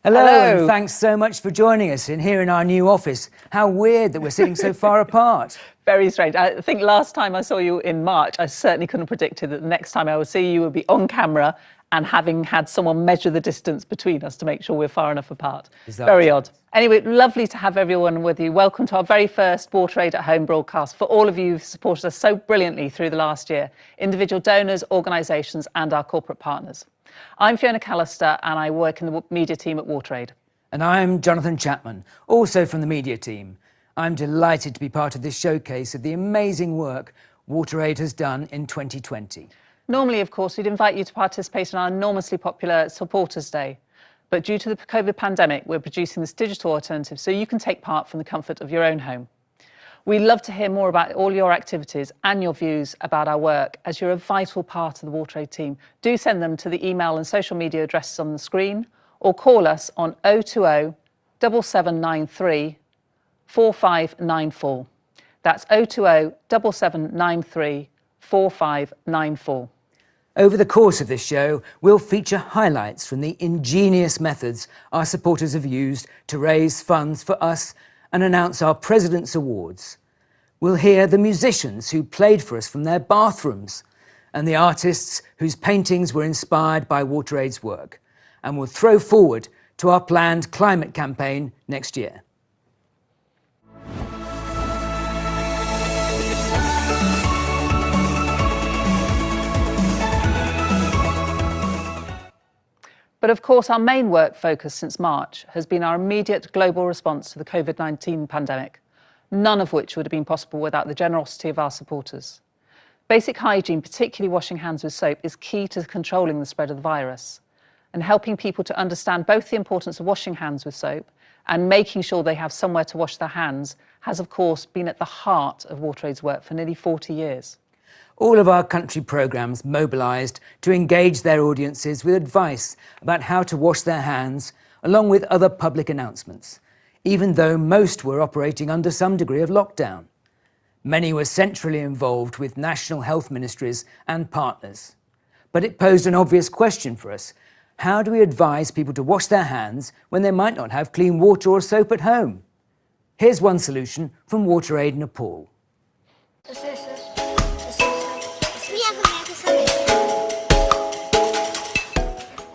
Hello, and thanks so much for joining us here in our new office. How weird that we're sitting so far apart. Very strange. I think last time I saw you in March, I certainly couldn't have predicted that the next time I would see you would be on camera and having had someone measure the distance between us to make sure we're far enough apart. Very odd. Anyway, lovely to have everyone with you. Welcome to our very first WaterAid at Home broadcast. For all of you who've supported us so brilliantly through the last year, individual donors, organisations and our corporate partners. I'm Fiona Callister and I work in the media team at WaterAid. And I'm Jonathan Chapman, also from the media team. I'm delighted to be part of this showcase of the amazing work WaterAid has done in 2020. Normally, of course, we'd invite you to participate in our enormously popular Supporters Day. But due to the COVID pandemic, we're producing this digital alternative so you can take part from the comfort of your own home. We'd love to hear more about all your activities and your views about our work, as you're a vital part of the WaterAid team. Do send them to the email and social media addresses on the screen, or call us on 020 7793 4594. That's 020 7793 4594. Over the course of this show, we'll feature highlights from the ingenious methods our supporters have used to raise funds for us and announce our President's Awards. We'll hear the musicians who played for us from their bathrooms and the artists whose paintings were inspired by WaterAid's work. And we'll throw forward to our planned climate campaign next year. But of course, our main work focus since March has been our immediate global response to the COVID-19 pandemic, none of which would have been possible without the generosity of our supporters. Basic hygiene, particularly washing hands with soap, is key to controlling the spread of the virus, and helping people to understand both the importance of washing hands with soap and making sure they have somewhere to wash their hands has, of course, been at the heart of WaterAid's work for nearly 40 years. All of our country programmes mobilised to engage their audiences with advice about how to wash their hands, along with other public announcements, even though most were operating under some degree of lockdown. Many were centrally involved with national health ministries and partners. But it posed an obvious question for us. How do we advise people to wash their hands when they might not have clean water or soap at home? Here's one solution from WaterAid Nepal.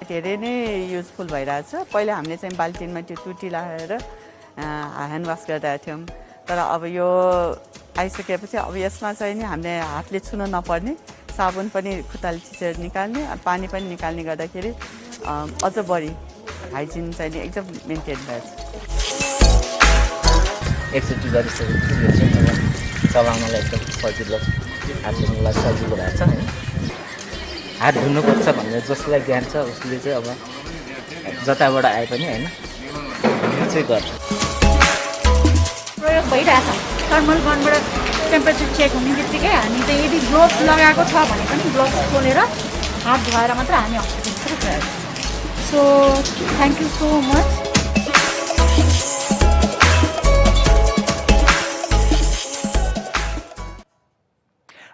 धेरै नै useful भइरहेछ पहिले हामीले चाहिँ बाल्टिनमा त्यो टुटी लगाएर hand वास गरिरहेको थियौं तर अब यो आइसकेपछि अब यसमा चाहिँ नि हामीले हातले छुन नपर्ने साबुन पनि खुट्टाले छिचेर निकाल्ने पानी पनि निकाल्ने गर्दाखेरि अझ बढी हाइजिन चाहिँ नि एकदम मेन्टेन भएछ एकचोटि गरिसकेपछि चलाउनलाई एकदम सजिलो हात धुनलाई सजिलो भएको छ हैन हात धुनुपर्छ भन्ने जसलाई ज्ञान छ उसले चाहिँ अब जताबाट आए पनि हैन चाहिँ गर्छ प्रयोग भइरहेछ थर्मल गनबाट टेम्परेचर चेक हुने बित्तिकै हामी चाहिँ यदि ग्लोभ्स लगाएको छ भने पनि ग्लोभ्स खोलेर हात धुएर मात्र हामी हस्पिटलतिर गएको सो thank you so much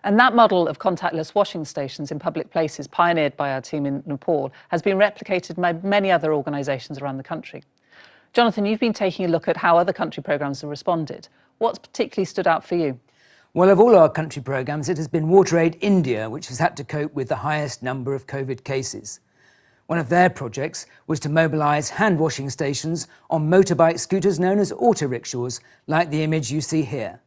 And that model of contactless washing stations in public places, pioneered by our team in Nepal, has been replicated by many other organisations around the country. Jonathan, you've been taking a look at how other country programmes have responded. What's particularly stood out for you? Well, of all our country programmes, it has been WaterAid India which has had to cope with the highest number of COVID cases. One of their projects was to mobilise hand washing stations on motorbike scooters known as auto rickshaws, like the image you see here.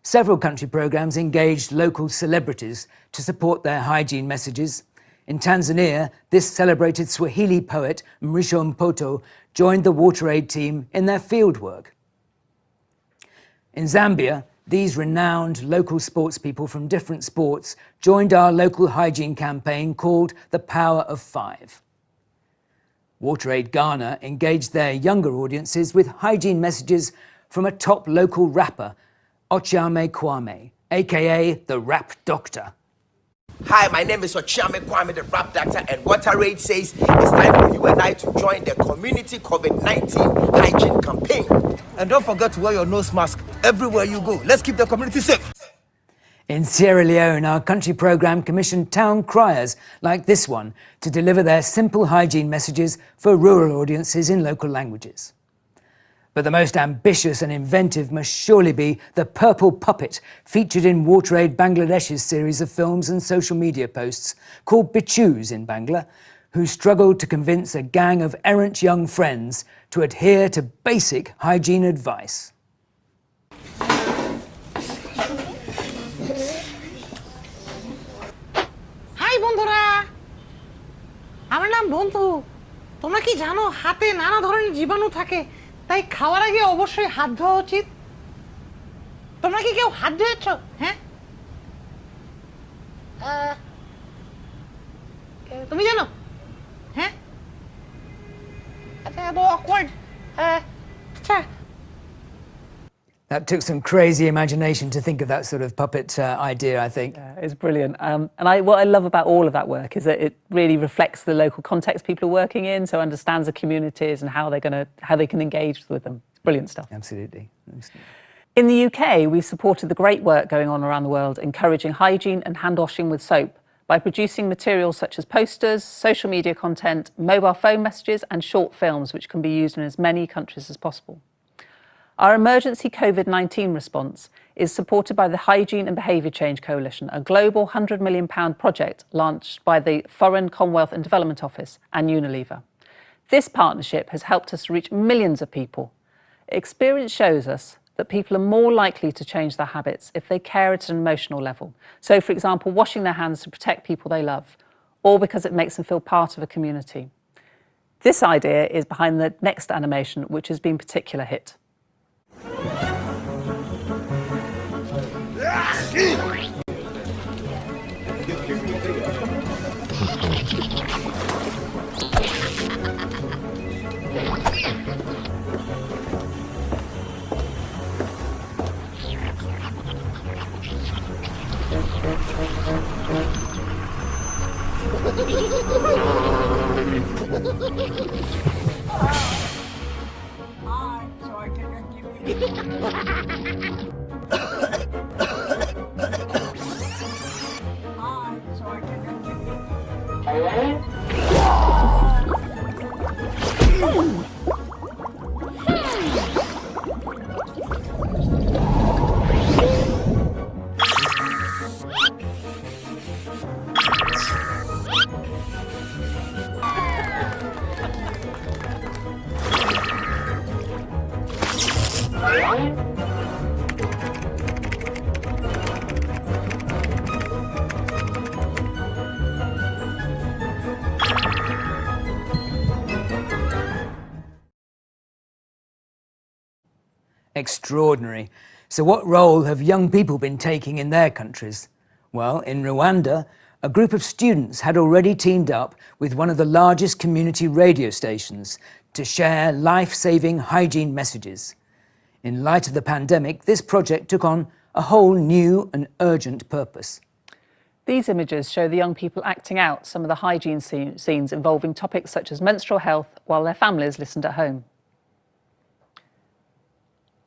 Several country programmes engaged local celebrities to support their hygiene messages. In Tanzania, this celebrated Swahili poet Mrisho Mpoto joined the WaterAid team in their fieldwork. In Zambia, these renowned local sportspeople from different sports joined our local hygiene campaign called The Power of Five. WaterAid Ghana engaged their younger audiences with hygiene messages from a top local rapper, Ochiame Kwame, aka the Rap Doctor. Hi, my name is Ochiame Kwame, the Rap Doctor, and WaterAid says it's time for you and I to join the community COVID-19 hygiene campaign. And don't forget to wear your nose mask everywhere you go. Let's keep the community safe. In Sierra Leone, our country programme commissioned town criers like this one to deliver their simple hygiene messages for rural audiences in local languages. But the most ambitious and inventive must surely be the purple puppet featured in WaterAid Bangladesh's series of films and social media posts called Bichus in Bangla, who struggled to convince a gang of errant young friends to adhere to basic hygiene advice. বন্ধুরা, আমার নাম বন্ধু। তোমরা কি জানো হাতে নানা ধরনের জীবাণু থাকে, তাই খাওয়ার আগে অবশ্যই হাত ধোয়া উচিত? তোমরা কি কেউ হাত ধুয়েছো? হ্যাঁ, তুমি জানো? হ্যাঁ, আচ্ছা, এত অকওয়ার্ড। আচ্ছা, That took some crazy imagination to think of that sort of puppet idea, I think. Yeah, it's brilliant. And what I love about all of that work is that it really reflects the local context people are working in, so understands the communities and how they can engage with them. It's brilliant stuff. Absolutely. In the UK, we've supported the great work going on around the world, encouraging hygiene and hand washing with soap by producing materials such as posters, social media content, mobile phone messages and short films which can be used in as many countries as possible. Our emergency COVID-19 response is supported by the Hygiene and Behaviour Change Coalition, a global £100 million project launched by the Foreign, Commonwealth and Development Office and Unilever. This partnership has helped us reach millions of people. Experience shows us that people are more likely to change their habits if they care at an emotional level. So, for example, washing their hands to protect people they love, or because it makes them feel part of a community. This idea is behind the next animation, which has been a particular hit. Extraordinary. So what role have young people been taking in their countries? Well, in Rwanda, a group of students had already teamed up with one of the largest community radio stations to share life-saving hygiene messages. In light of the pandemic, this project took on a whole new and urgent purpose. These images show the young people acting out some of the hygiene scenes involving topics such as menstrual health while their families listened at home.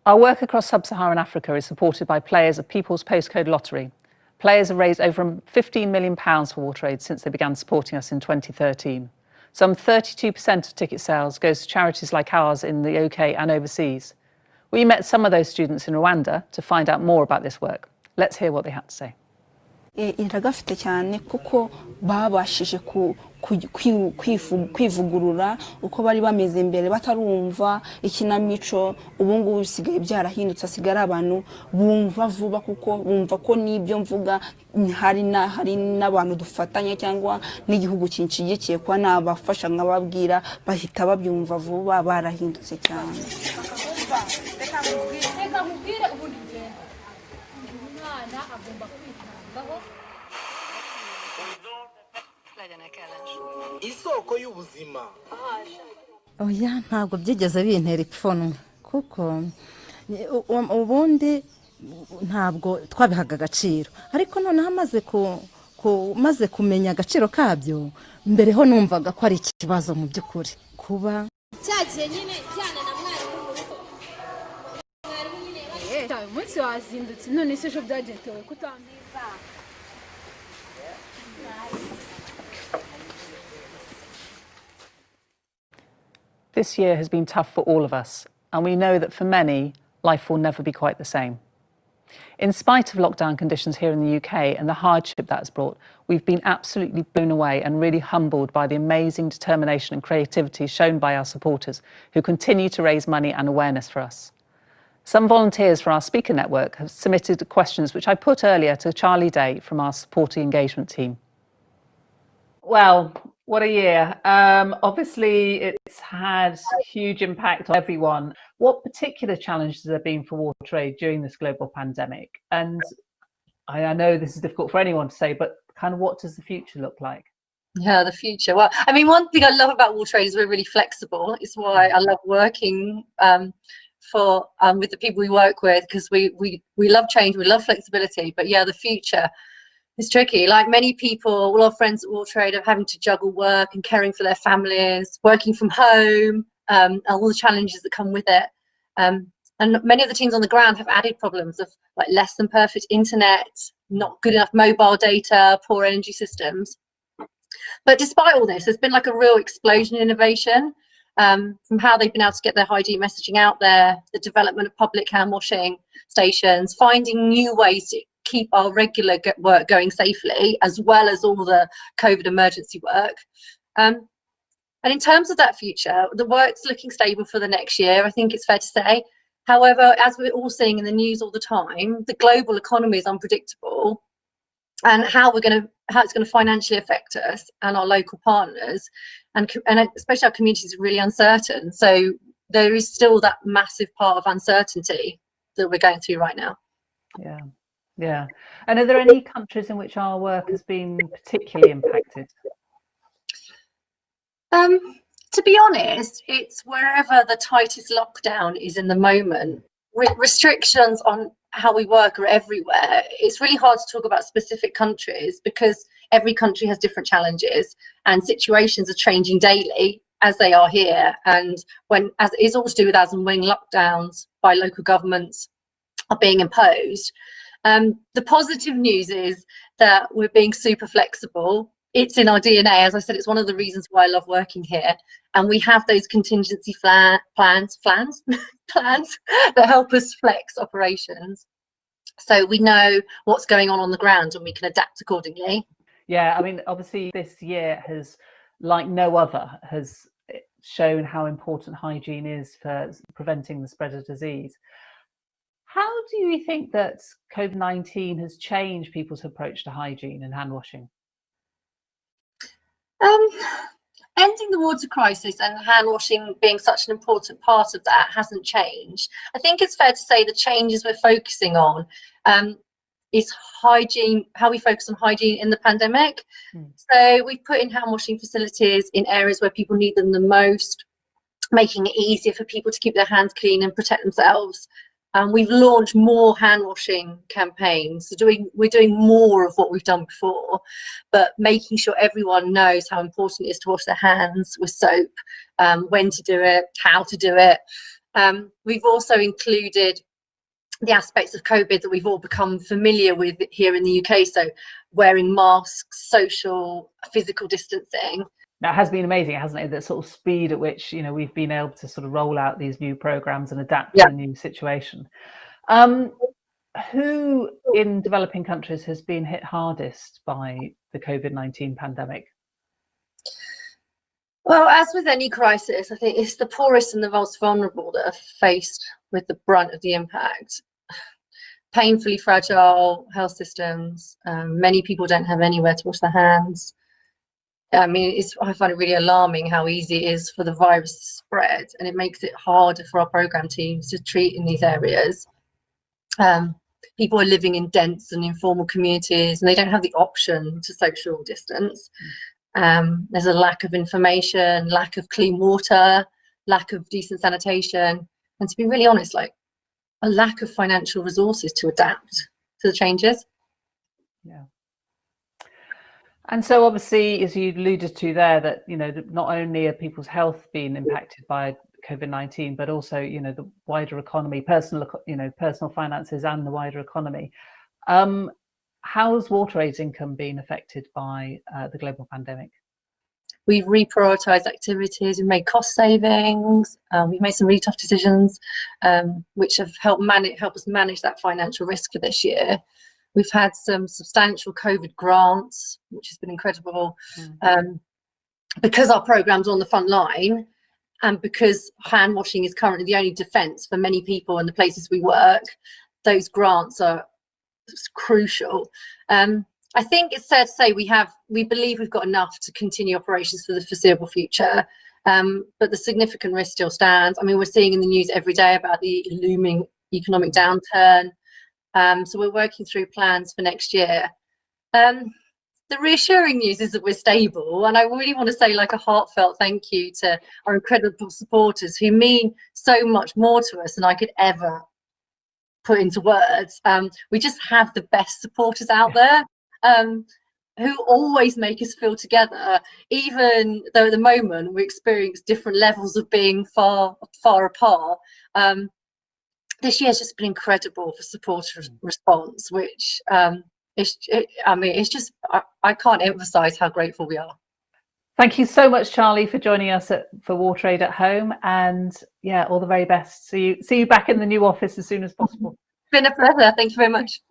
Our work across sub-Saharan Africa is supported by players of People's Postcode Lottery. Players have raised over £15 million for WaterAid since they began supporting us in 2013. Some 32% of ticket sales goes to charities like ours in the UK and overseas. We met some of those students in Rwanda to find out more about this work. Let's hear what they had to say. iragafite cyane kuko babashije kwivugurura uko bari bameze imbere batarumva ikinamico ubu ngubu bisigaye byarahindutse asigara abantu bumva vuba kuko bumva ko nibyo mvuga hari n'abantu dufatanya cyangwa n'igihugu kinshigikiye kwa nabafasha nkababwira bahita babyumva vuba barahindutse cyane. Isoko y'ubuzima. Oya ntabwo byigeze bintera ipfunwe kuko ubundi ntabwo twabihaga agaciro ariko noneho maze kumenya agaciro kabyo mbere ho numvaga ko ari ikibazo mu by'ukuri kuba cyagiye nyine cyane na mwarimu umunsi wazindutse none se ejo byagendewe kutambiza. This year has been tough for all of us, and we know that for many, life will never be quite the same. In spite of lockdown conditions here in the UK and the hardship that has brought, we've been absolutely blown away and really humbled by the amazing determination and creativity shown by our supporters, who continue to raise money and awareness for us. Some volunteers for our speaker network have submitted questions which I put earlier to Charlie Day from our supporter engagement team. Well, what a year. Obviously, it's had huge impact on everyone. What particular challenges have there been for WaterAid during this global pandemic? And I know this is difficult for anyone to say, but kind of what does the future look like? Yeah, the future. Well, I mean, one thing I love about WaterAid is we're really flexible. It's why I love working with the people we work with, because we love change, we love flexibility. But yeah, the future is tricky. Like many people, all our friends at WaterAid are having to juggle work and caring for their families, working from home, and all the challenges that come with it. And many of the teams on the ground have added problems of like less than perfect internet, not good enough mobile data, poor energy systems. But despite all this, there's been like a real explosion in innovation, from how they've been able to get their hygiene messaging out there, the development of public hand washing stations, finding new ways to keep our regular work going safely, as well as all the COVID emergency work. And in terms of that future, the work's looking stable for the next year, I think it's fair to say. However, as we're all seeing in the news all the time, the global economy is unpredictable, and how it's going to financially affect us and our local partners, and especially our communities, are really uncertain. So there is still that massive part of uncertainty that we're going through right now. Yeah. And are there any countries in which our work has been particularly impacted? To be honest, it's wherever the tightest lockdown is in the moment. Restrictions on how we work are everywhere. It's really hard to talk about specific countries because every country has different challenges and situations are changing daily, as they are here. And as it's all to do with as and when lockdowns by local governments are being imposed. The positive news is that we're being super flexible. It's in our DNA. As I said, it's one of the reasons why I love working here. And we have those contingency plans that help us flex operations. So we know what's going on the ground and we can adapt accordingly. Yeah, I mean, obviously this year has, like no other, has shown how important hygiene is for preventing the spread of disease. How do you think that COVID-19 has changed people's approach to hygiene and hand washing? Ending the water crisis and hand washing being such an important part of that hasn't changed. I think it's fair to say the changes we're focusing on is hygiene, how we focus on hygiene in the pandemic. So we've put in hand washing facilities in areas where people need them the most, making it easier for people to keep their hands clean and protect themselves. We've launched more hand washing campaigns. So we're doing more of what we've done before, but making sure everyone knows how important it is to wash their hands with soap, when to do it, how to do it. We've also included the aspects of COVID that we've all become familiar with here in the UK. So wearing masks, social, physical distancing. Now, it has been amazing, hasn't it? The sort of speed at which, you know, we've been able to sort of roll out these new programs and adapt to the new situation. Who in developing countries has been hit hardest by the COVID-19 pandemic? Well, as with any crisis, I think it's the poorest and the most vulnerable that are faced with the brunt of the impact. Painfully fragile health systems. Many people don't have anywhere to wash their hands. I mean, I find it really alarming how easy it is for the virus to spread, and it makes it harder for our program teams to treat in these areas. People are living in dense and informal communities, and they don't have the option to social distance. There's a lack of information, lack of clean water, lack of decent sanitation, and to be really honest, like a lack of financial resources to adapt to the changes. Yeah. And so obviously, as you alluded to there, that, you know, not only are people's health being impacted by COVID-19, but also, the wider economy, personal finances and the wider economy. How's WaterAid's income been affected by the global pandemic? We've reprioritised activities, we've made cost savings, we've made some really tough decisions, which have helped us manage that financial risk for this year. We've had some substantial COVID grants, which has been incredible, because our programme's on the front line, and because hand washing is currently the only defence for many people in the places we work. Those grants are crucial. I think it's fair to say we believe we've got enough to continue operations for the foreseeable future, but the significant risk still stands. I mean, we're seeing in the news every day about the looming economic downturn. So we're working through plans for next year. The reassuring news is that we're stable, and I really want to say a heartfelt thank you to our incredible supporters who mean so much more to us than I could ever put into words. We just have the best supporters out there, who always make us feel together, even though at the moment we experience different levels of being far apart. This year's just been incredible for supporter response, which it's just, I can't emphasize how grateful we are. Thank you so much, Charlie, for joining us for WaterAid at Home, and all the very best. See you back in the new office as soon as possible. It's been a pleasure. Thank you very much.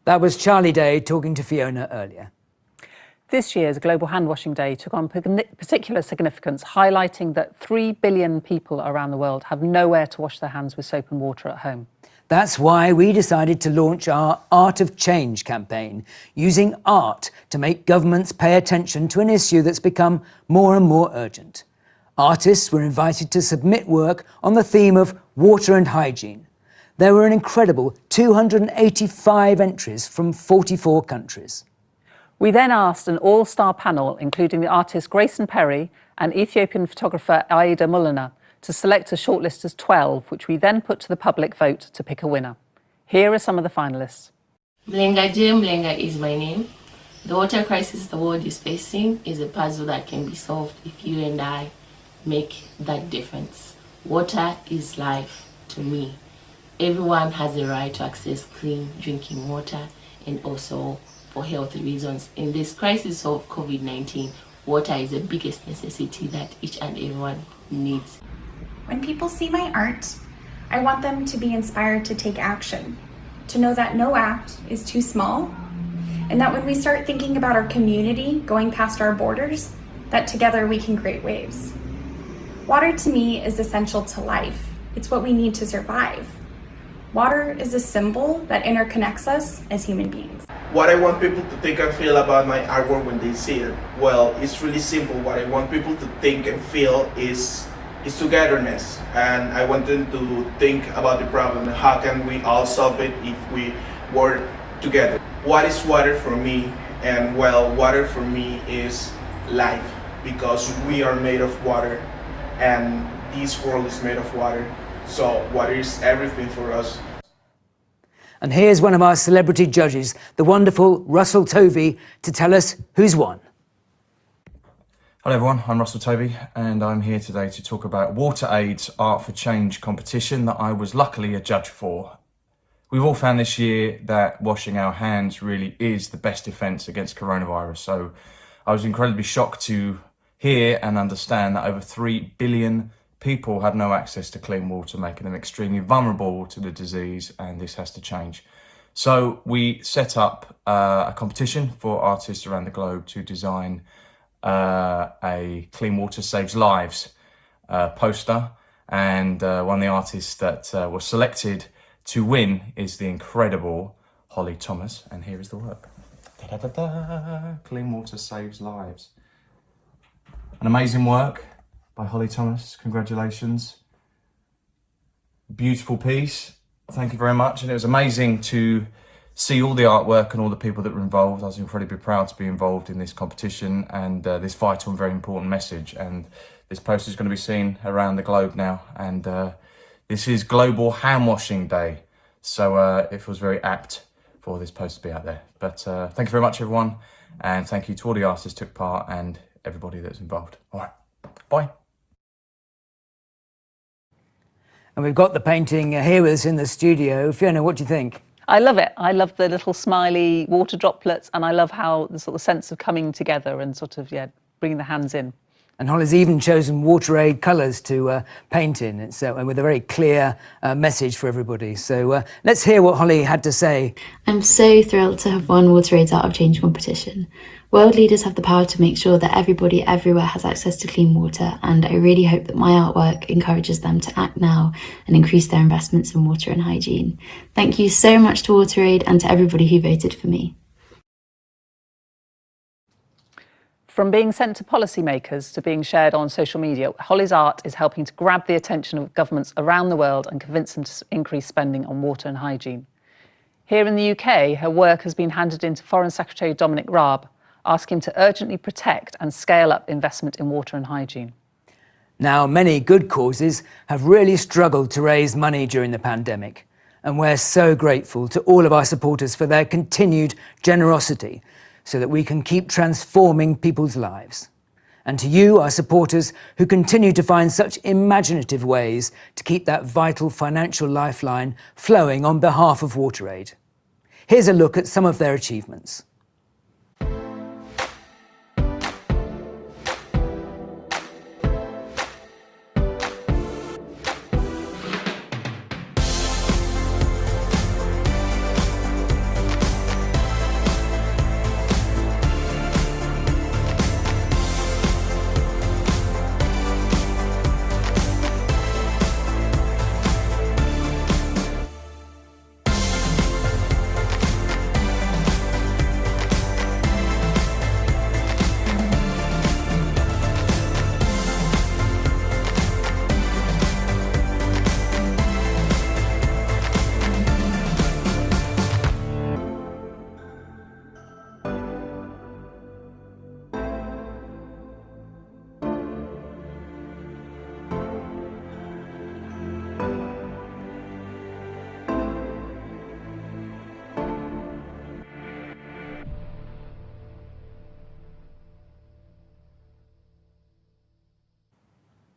That was Charlie Day talking to Fiona earlier. This year's Global Hand Washing Day took on particular significance, highlighting that 3 billion people around the world have nowhere to wash their hands with soap and water at home. That's why we decided to launch our Art of Change campaign, using art to make governments pay attention to an issue that's become more and more urgent. Artists were invited to submit work on the theme of water and hygiene. There were an incredible 285 entries from 44 countries. We then asked an all-star panel, including the artist Grayson Perry and Ethiopian photographer Aida Mullana, to select a shortlist of 12, which we then put to the public vote to pick a winner. Here are some of the finalists. Mlenga J. Mlenga is my name. The water crisis the world is facing is a puzzle that can be solved if you and I make that difference. Water is life to me. Everyone has a right to access clean drinking water, and also for health reasons. In this crisis of COVID-19, water is the biggest necessity that each and everyone needs. When people see my art, I want them to be inspired to take action, to know that no act is too small, and that when we start thinking about our community going past our borders, that together we can create waves. Water to me is essential to life. It's what we need to survive. Water is a symbol that interconnects us as human beings. What I want people to think and feel about my artwork when they see it, well, it's really simple. What I want people to think and feel is togetherness, and I want them to think about the problem. How can we all solve it if we work together? What is water for me? And well, water for me is life, because we are made of water and this world is made of water. So water is everything for us. And here's one of our celebrity judges, the wonderful Russell Tovey, to tell us who's won. Hello everyone, I'm Russell Tovey, and I'm here today to talk about WaterAid's Art for Change competition that I was luckily a judge for. We've all found this year that washing our hands really is the best defence against coronavirus, so I was incredibly shocked to hear and understand that over 3 billion people have no access to clean water, making them extremely vulnerable to the disease, and this has to change. So we set up a competition for artists around the globe to design a Clean Water Saves Lives poster, and one of the artists that was selected to win is the incredible Holly Thomas, and here is the work. Da-da-da-da. Clean Water Saves Lives. An amazing work by Holly Thomas, congratulations. Beautiful piece, thank you very much. And it was amazing to see all the artwork and all the people that were involved. I was incredibly proud to be involved in this competition and this vital and very important message. And this poster is going to be seen around the globe now. And this is Global Hand Washing Day. So it was very apt for this poster to be out there. But thank you very much, everyone. And thank you to all the artists who took part and everybody that's involved. All right, bye. And we've got the painting here with us in the studio. Fiona, what do you think? I love it. I love the little smiley water droplets, and I love how the sort of sense of coming together and sort of, bringing the hands in. And Holly's even chosen WaterAid colours to paint in, and with a very clear message for everybody. So let's hear what Holly had to say. I'm so thrilled to have won WaterAid's Art of Change competition. World leaders have the power to make sure that everybody everywhere has access to clean water, and I really hope that my artwork encourages them to act now and increase their investments in water and hygiene. Thank you so much to WaterAid and to everybody who voted for me. From being sent to policymakers to being shared on social media, Holly's art is helping to grab the attention of governments around the world and convince them to increase spending on water and hygiene. Here in the UK, her work has been handed in to Foreign Secretary Dominic Raab, asking him to urgently protect and scale up investment in water and hygiene. Now, many good causes have really struggled to raise money during the pandemic, and we're so grateful to all of our supporters for their continued generosity, so that we can keep transforming people's lives. And to you, our supporters, who continue to find such imaginative ways to keep that vital financial lifeline flowing on behalf of WaterAid. Here's a look at some of their achievements.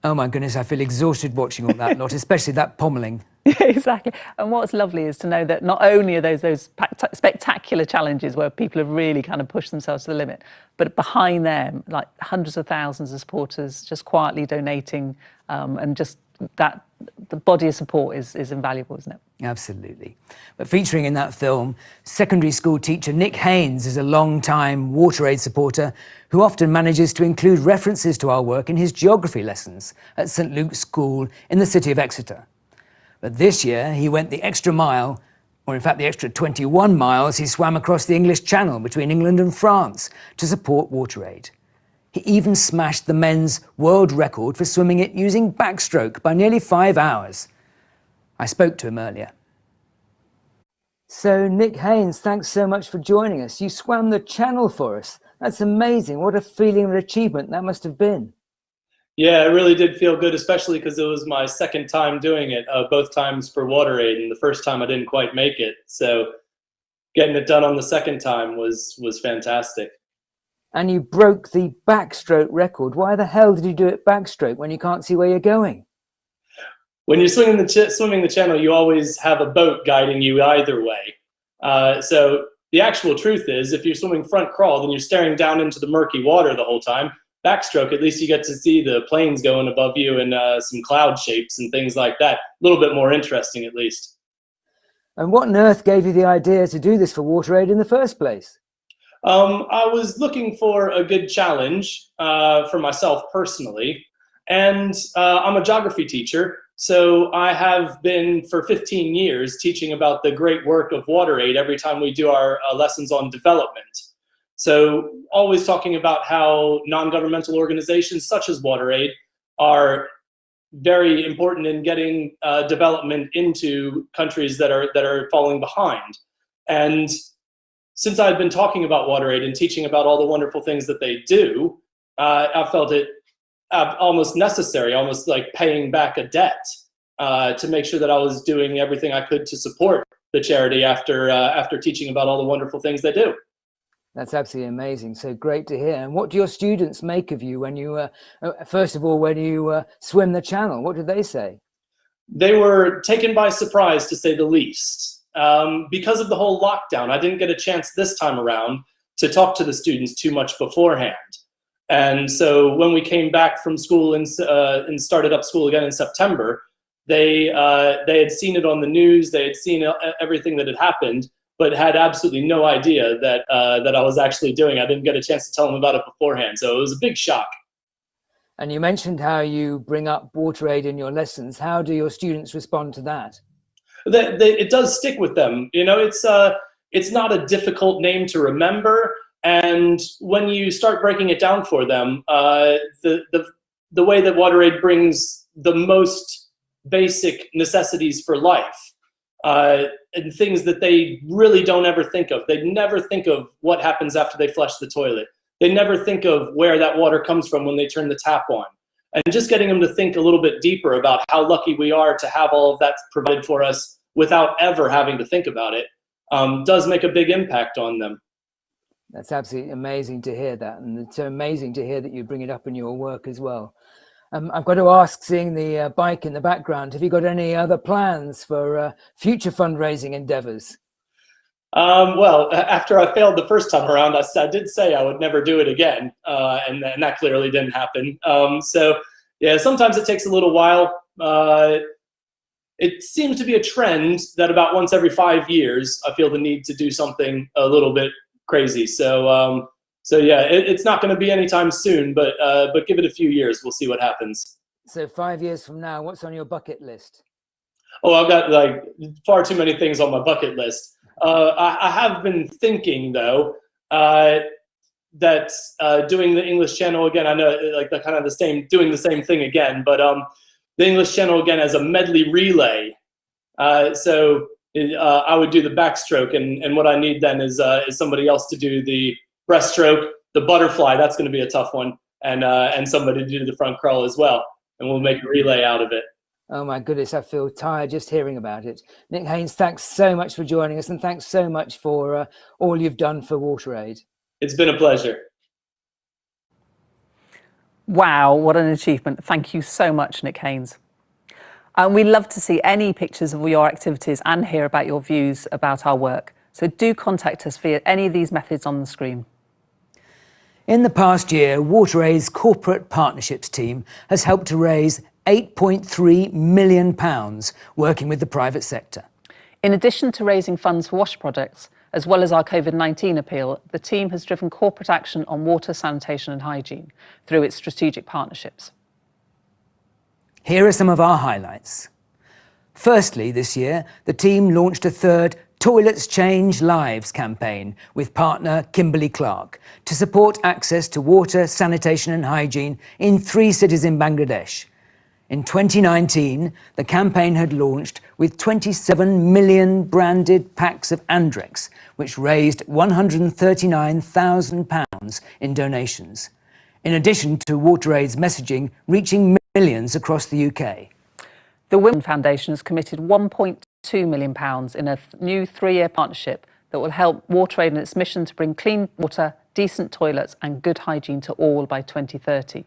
Oh my goodness, I feel exhausted watching all that lot, especially that pommelling. Exactly. And what's lovely is to know that not only are those spectacular challenges where people have really kind of pushed themselves to the limit, but behind them, like hundreds of thousands of supporters just quietly donating, and just that the body of support is invaluable, isn't it? Absolutely. But featuring in that film, secondary school teacher Nick Haynes is a long-time WaterAid supporter who often manages to include references to our work in his geography lessons at St Luke's School in the city of Exeter. But this year he went the extra mile, or in fact the extra 21 miles he swam across the English Channel between England and France to support WaterAid. He even smashed the men's world record for swimming it using backstroke by nearly 5 hours. I spoke to him earlier. So Nick Haynes, thanks so much for joining us. You swam the Channel for us. That's amazing. What a feeling and achievement that must have been. Yeah, it really did feel good, especially because it was my second time doing it, both times for WaterAid, and the first time I didn't quite make it. So getting it done on the second time was fantastic. And you broke the backstroke record. Why the hell did you do it backstroke when you can't see where you're going? When you're swimming the channel, you always have a boat guiding you either way. So the actual truth is, if you're swimming front crawl, then you're staring down into the murky water the whole time. Backstroke, at least you get to see the planes going above you and some cloud shapes and things like that. A little bit more interesting, at least. And what on earth gave you the idea to do this for WaterAid in the first place? I was looking for a good challenge for myself personally, and I'm a geography teacher, so I have been for 15 years teaching about the great work of WaterAid every time we do our lessons on development. So always talking about how non-governmental organizations such as WaterAid are very important in getting development into countries that are falling behind. And since I've been talking about WaterAid and teaching about all the wonderful things that they do, I felt it almost necessary, almost like paying back a debt, to make sure that I was doing everything I could to support the charity after teaching about all the wonderful things they do. That's absolutely amazing. So great to hear. And what do your students make of you when you, first of all, when you swim the channel? What do they say? they were taken by surprise, to say the least. Because of the whole lockdown, I didn't get a chance this time around to talk to the students too much beforehand. And so when we came back from school and started up school again in September, they had seen it on the news, they had seen everything that had happened, but had absolutely no idea that I was actually doing. I didn't get a chance to tell them about it beforehand, so it was a big shock. And you mentioned how you bring up WaterAid in your lessons. How do your students respond to that? It does stick with them. You know, it's not a difficult name to remember, and when you start breaking it down for them, the way that WaterAid brings the most basic necessities for life, and things that they really don't ever think of. They never think of what happens after they flush the toilet. They never think of where that water comes from when they turn the tap on. And just getting them to think a little bit deeper about how lucky we are to have all of that provided for us without ever having to think about it, does make a big impact on them. That's absolutely amazing to hear that. And it's so amazing to hear that you bring it up in your work as well. I've got to ask, seeing the bike in the background, have you got any other plans for future fundraising endeavors? Well, after I failed the first time around, I did say I would never do it again, and that clearly didn't happen. So yeah, sometimes it takes a little while. It seems to be a trend that about once every 5 years, I feel the need to do something a little bit crazy. So yeah, it's not going to be anytime soon, but give it a few years, we'll see what happens. So 5 years from now, what's on your bucket list? Oh, I've got like far too many things on my bucket list. I have been thinking, though, that doing the English Channel again, I know like the kind of the same, doing the same thing again, but the English Channel again as a medley relay. So I would do the backstroke, and what I need then is somebody else to do the breaststroke, the butterfly. That's going to be a tough one, and somebody to do the front crawl as well, and we'll make a relay out of it. Oh my goodness, I feel tired just hearing about it. Nick Haynes, thanks so much for joining us, and thanks so much for all you've done for WaterAid. It's been a pleasure. Wow, what an achievement. Thank you so much, Nick Haynes. We'd love to see any pictures of your activities and hear about your views about our work. So do contact us via any of these methods on the screen. In the past year, WaterAid's corporate partnerships team has helped to raise £8.3 million working with the private sector. In addition to raising funds for wash projects, as well as our COVID-19 appeal, the team has driven corporate action on water, sanitation and hygiene through its strategic partnerships. Here are some of our highlights. Firstly, this year, the team launched a third Toilets Change Lives campaign with partner Kimberly-Clark to support access to water, sanitation and hygiene in 3 cities in Bangladesh. In 2019, the campaign had launched with 27 million branded packs of Andrex, which raised £139,000 in donations, in addition to WaterAid's messaging reaching millions across the UK. The Women Foundation has committed £1.2 million in a new 3-year partnership that will help WaterAid in its mission to bring clean water, decent toilets and good hygiene to all by 2030.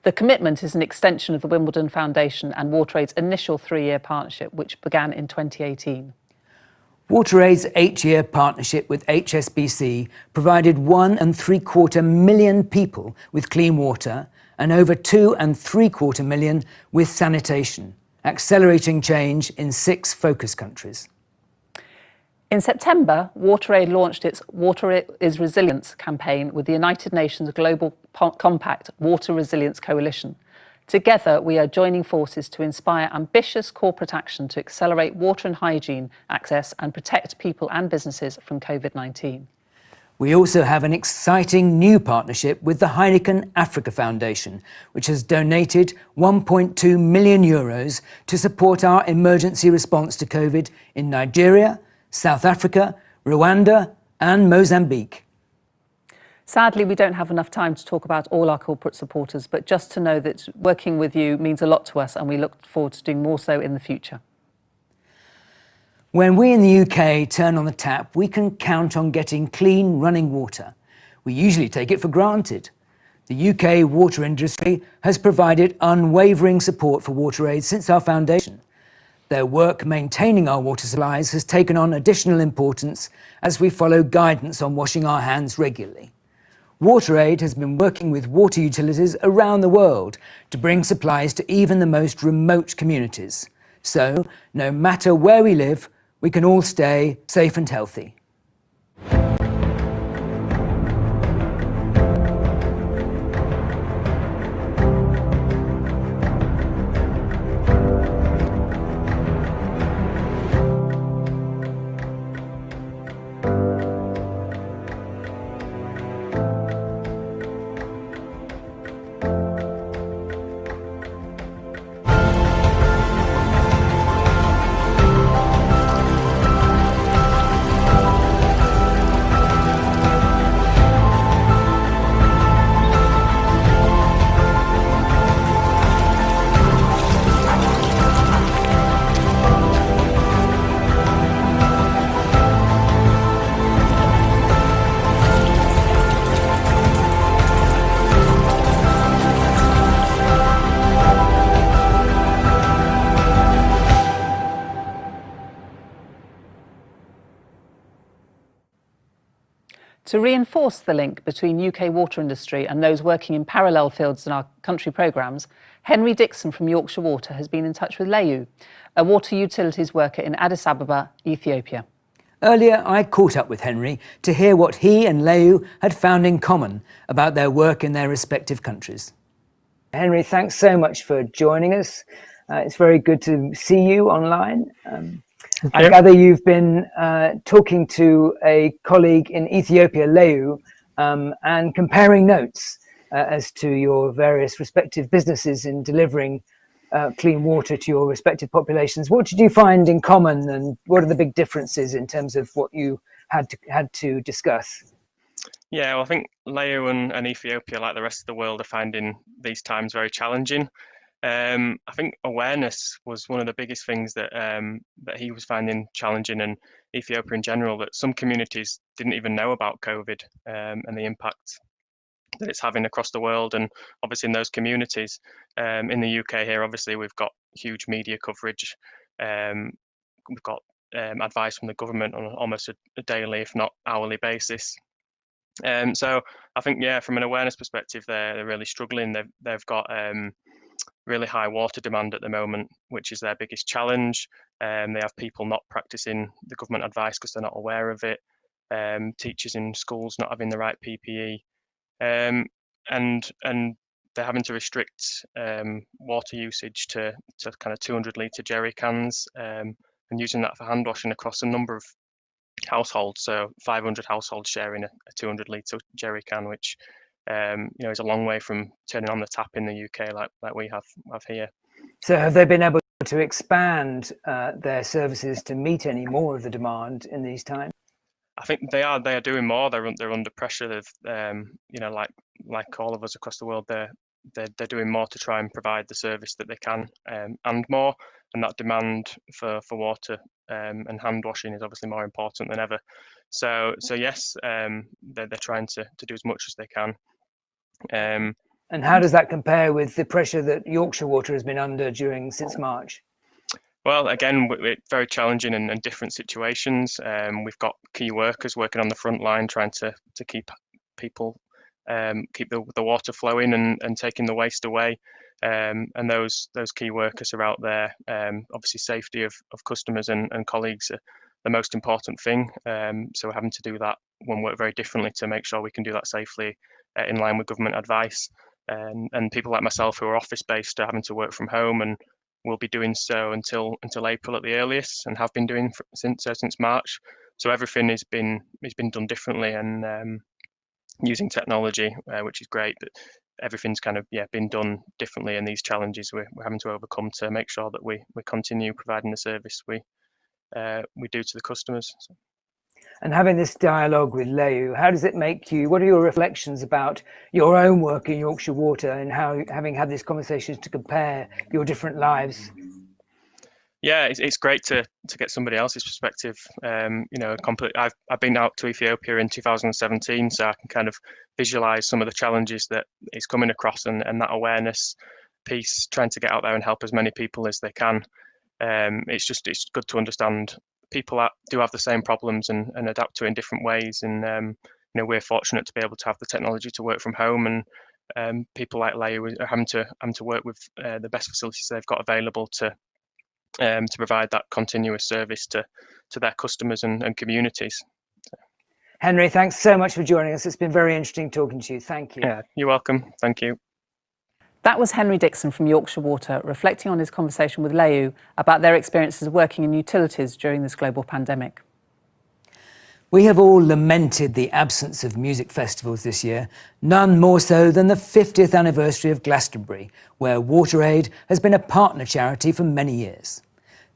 The commitment is an extension of the Wimbledon Foundation and WaterAid's initial 3-year partnership, which began in 2018. WaterAid's 8-year partnership with HSBC provided 1.75 million people with clean water and over 2.75 million with sanitation, accelerating change in 6 focus countries. In September, WaterAid launched its Water is Resilience campaign with the United Nations Global Compact Water Resilience Coalition. Together, we are joining forces to inspire ambitious corporate action to accelerate water and hygiene access and protect people and businesses from COVID-19. We also have an exciting new partnership with the Heineken Africa Foundation, which has donated €1.2 million to support our emergency response to COVID in Nigeria, South Africa, Rwanda and Mozambique. Sadly, we don't have enough time to talk about all our corporate supporters, but just to know that working with you means a lot to us and we look forward to doing more so in the future. When we in the UK turn on the tap, we can count on getting clean running water. We usually take it for granted. The UK water industry has provided unwavering support for WaterAid since our foundation. their work maintaining our water supplies has taken on additional importance as we follow guidance on washing our hands regularly. WaterAid has been working with water utilities around the world to bring supplies to even the most remote communities. So, no matter where we live, we can all stay safe and healthy. To reinforce the link between UK water industry and those working in parallel fields in our country programmes, Henry Dixon from Yorkshire Water has been in touch with Leyu, a water utilities worker in Addis Ababa, Ethiopia. Earlier, I caught up with Henry to hear what he and Leyu had found in common about their work in their respective countries. Henry, thanks so much for joining us. It's very good to see you online. I gather you've been talking to a colleague in Ethiopia, Leyu, and comparing notes as to your various respective businesses in delivering clean water to your respective populations. What did you find in common, and what are the big differences in terms of what you had to discuss? Yeah, well, I think Leyu and Ethiopia, like the rest of the world, are finding these times very challenging. I think awareness was one of the biggest things that that he was finding challenging, and Ethiopia in general, that some communities didn't even know about COVID and the impact that it's having across the world. And obviously in those communities, in the UK here, obviously we've got huge media coverage. We've got advice from the government on almost a daily, if not hourly basis. So I think, yeah, from an awareness perspective, they're really struggling. They've got really high water demand at the moment, which is their biggest challenge. They have people not practicing the government advice because they're not aware of it. Teachers in schools not having the right PPE, and they're having to restrict water usage to kind of 200-litre jerry cans, and using that for hand washing across a number of households. So 500 households sharing a 200-litre jerry can, which is a long way from turning on the tap in the UK like we have here. So have they been able to expand their services to meet any more of the demand in these times? I think they are doing more. They're under pressure. They've like all of us across the world, they're doing more to try and provide the service that they can, and more. And that demand for water and hand washing is obviously more important than ever. So yes, they're trying to do as much as they can. And how does that compare with the pressure that Yorkshire Water has been under since March? Well, again, it's very challenging and different situations. We've got key workers working on the front line, trying to keep people, keep the water flowing and taking the waste away. And those key workers are out there. Obviously, safety of customers and colleagues are the most important thing. So we're having to do that one work very differently to make sure we can do that safely in line with government advice. And people like myself who are office-based are having to work from home, and will be doing so until April at the earliest, and have been doing since March. So everything has been done differently, and using technology, which is great. But everything's kind of been done differently, and these challenges we're having to overcome to make sure that we continue providing the service we do to the customers. So. And having this dialogue with Leyu, how does it make you? What are your reflections about your own work in Yorkshire Water, and how, having had these conversations, to compare your different lives? Yeah, it's great to get somebody else's perspective. I've been out to Ethiopia in 2017, so I can kind of visualize some of the challenges that it's coming across, and that awareness piece, trying to get out there and help as many people as they can. it's good to understand people do have the same problems and adapt to it in different ways. And we're fortunate to be able to have the technology to work from home, and people like Leia are having to work with the best facilities they've got available to provide that continuous service to their customers and communities. Henry, thanks so much for joining us. It's been very interesting talking to you. Thank you. Yeah, you're welcome. Thank you. That was Henry Dixon from Yorkshire Water, reflecting on his conversation with Leia about their experiences working in utilities during this global pandemic. We have all lamented the absence of music festivals this year, none more so than the 50th anniversary of Glastonbury, where WaterAid has been a partner charity for many years.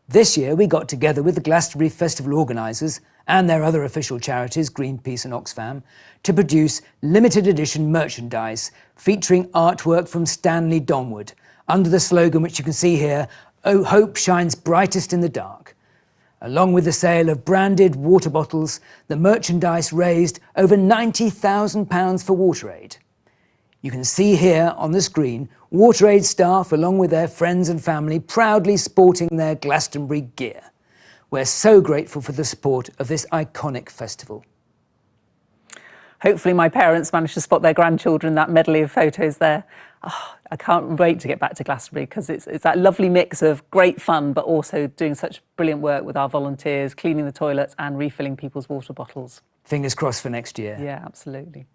This year we got together with the Glastonbury Festival organisers and their other official charities, Greenpeace and Oxfam, to produce limited edition merchandise featuring artwork from Stanley Donwood, under the slogan which you can see here, "Oh, hope shines brightest in the dark." Along with the sale of branded water bottles, the merchandise raised over £90,000 for WaterAid. You can see here on the screen WaterAid staff, along with their friends and family, proudly sporting their Glastonbury gear. We're so grateful for the support of this iconic festival. Hopefully my parents managed to spot their grandchildren in that medley of photos there. Oh, I can't wait to get back to Glastonbury because it's that lovely mix of great fun but also doing such brilliant work with our volunteers, cleaning the toilets and refilling people's water bottles. Fingers crossed for next year. Yeah, absolutely.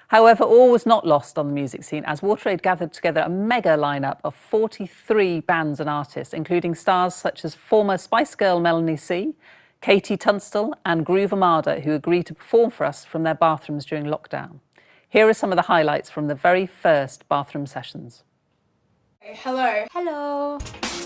However, all was not lost on the music scene as WaterAid gathered together a mega lineup of 43 bands and artists, including stars such as former Spice Girl Melanie C, Katie Tunstall and Groove Armada, who agreed to perform for us from their bathrooms during lockdown. Here are some of the highlights from the very first bathroom sessions. Hello. Hello.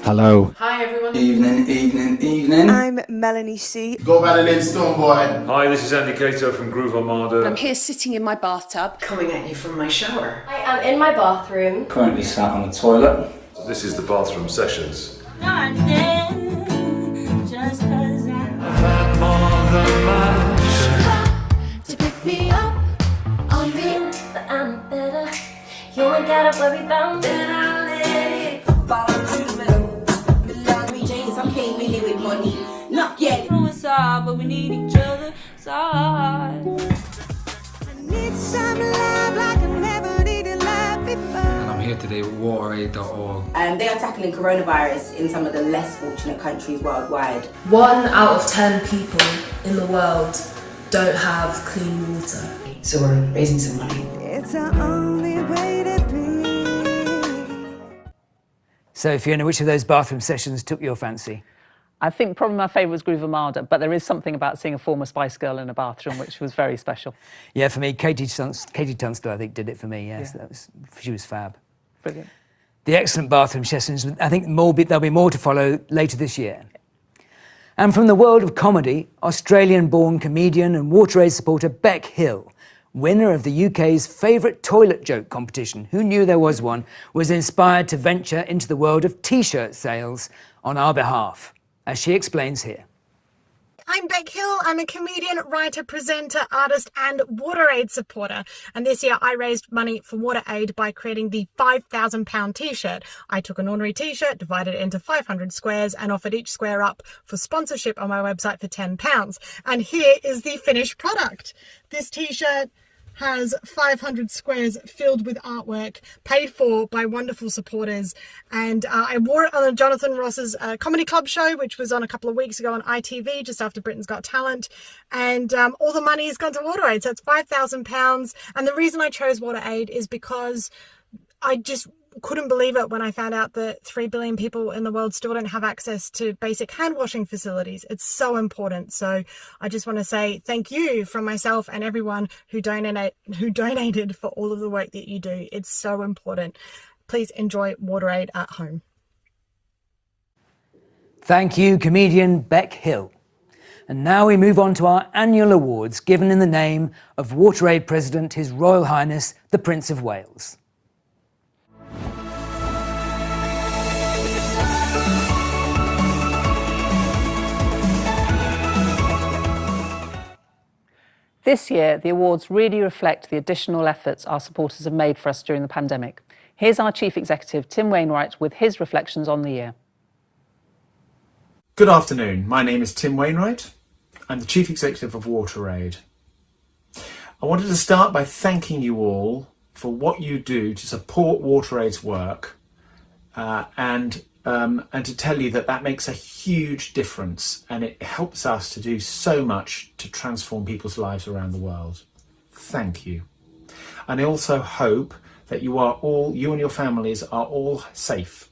Hello. Hi everyone. Evening. I'm Melanie C. Go by the name Stoneboy. Hi, this is Andy Cato from Groove Armada. I'm here sitting in my bathtub. Coming at you from my shower. I am in my bathroom. Currently sat on the toilet. This is the bathroom sessions. To pick me up, on me, but I'm better. You ain't gotta worry about better. I came in here with money, not yet. But we need each other. I need some love like I never needed love before. And I'm here today with WaterAid.org. They are tackling coronavirus in some of the less fortunate countries worldwide. 1 out of 10 people in the world don't have clean water. So we're raising some money. It's our only way to be. So Fiona, which of those bathroom sessions took your fancy? I think probably my favourite was Groove Armada, but there is something about seeing a former Spice Girl in a bathroom which was very special. Yeah, for me, Katie Tunstall, I think, did it for me. Yes, yeah. She was fab. Brilliant. The excellent bathroom sessions. I think there'll be more to follow later this year. And from the world of comedy, Australian-born comedian and WaterAid supporter Beck Hill, winner of the UK's favourite toilet joke competition, who knew there was one, was inspired to venture into the world of T-shirt sales on our behalf, as she explains here. I'm Beck Hill. I'm a comedian, writer, presenter, artist and WaterAid supporter. And this year I raised money for WaterAid by creating the £5,000 t-shirt. I took an ordinary t-shirt, divided it into 500 squares and offered each square up for sponsorship on my website for £10. And here is the finished product. This t-shirt has 500 squares filled with artwork, paid for by wonderful supporters. And I wore it on Jonathan Ross's comedy club show, which was on a couple of weeks ago on ITV, just after Britain's Got Talent. And all the money has gone to WaterAid, so it's £5,000. And the reason I chose WaterAid is because I just couldn't believe it when I found out that 3 billion people in the world still don't have access to basic hand washing facilities. It's so important. So I just want to say thank you from myself and everyone who donated for all of the work that you do. It's so important. Please enjoy WaterAid at home. Thank you, comedian Beck Hill. And now we move on to our annual awards given in the name of WaterAid President His Royal Highness the Prince of Wales. This year, the awards really reflect the additional efforts our supporters have made for us during the pandemic. Here's our Chief Executive, Tim Wainwright, with his reflections on the year. Good afternoon. My name is Tim Wainwright. I'm the Chief Executive of WaterAid. I wanted to start by thanking you all for what you do to support WaterAid's work and to tell you that that makes a huge difference, and it helps us to do so much to transform people's lives around the world. Thank you. And I also hope that you and your families are all safe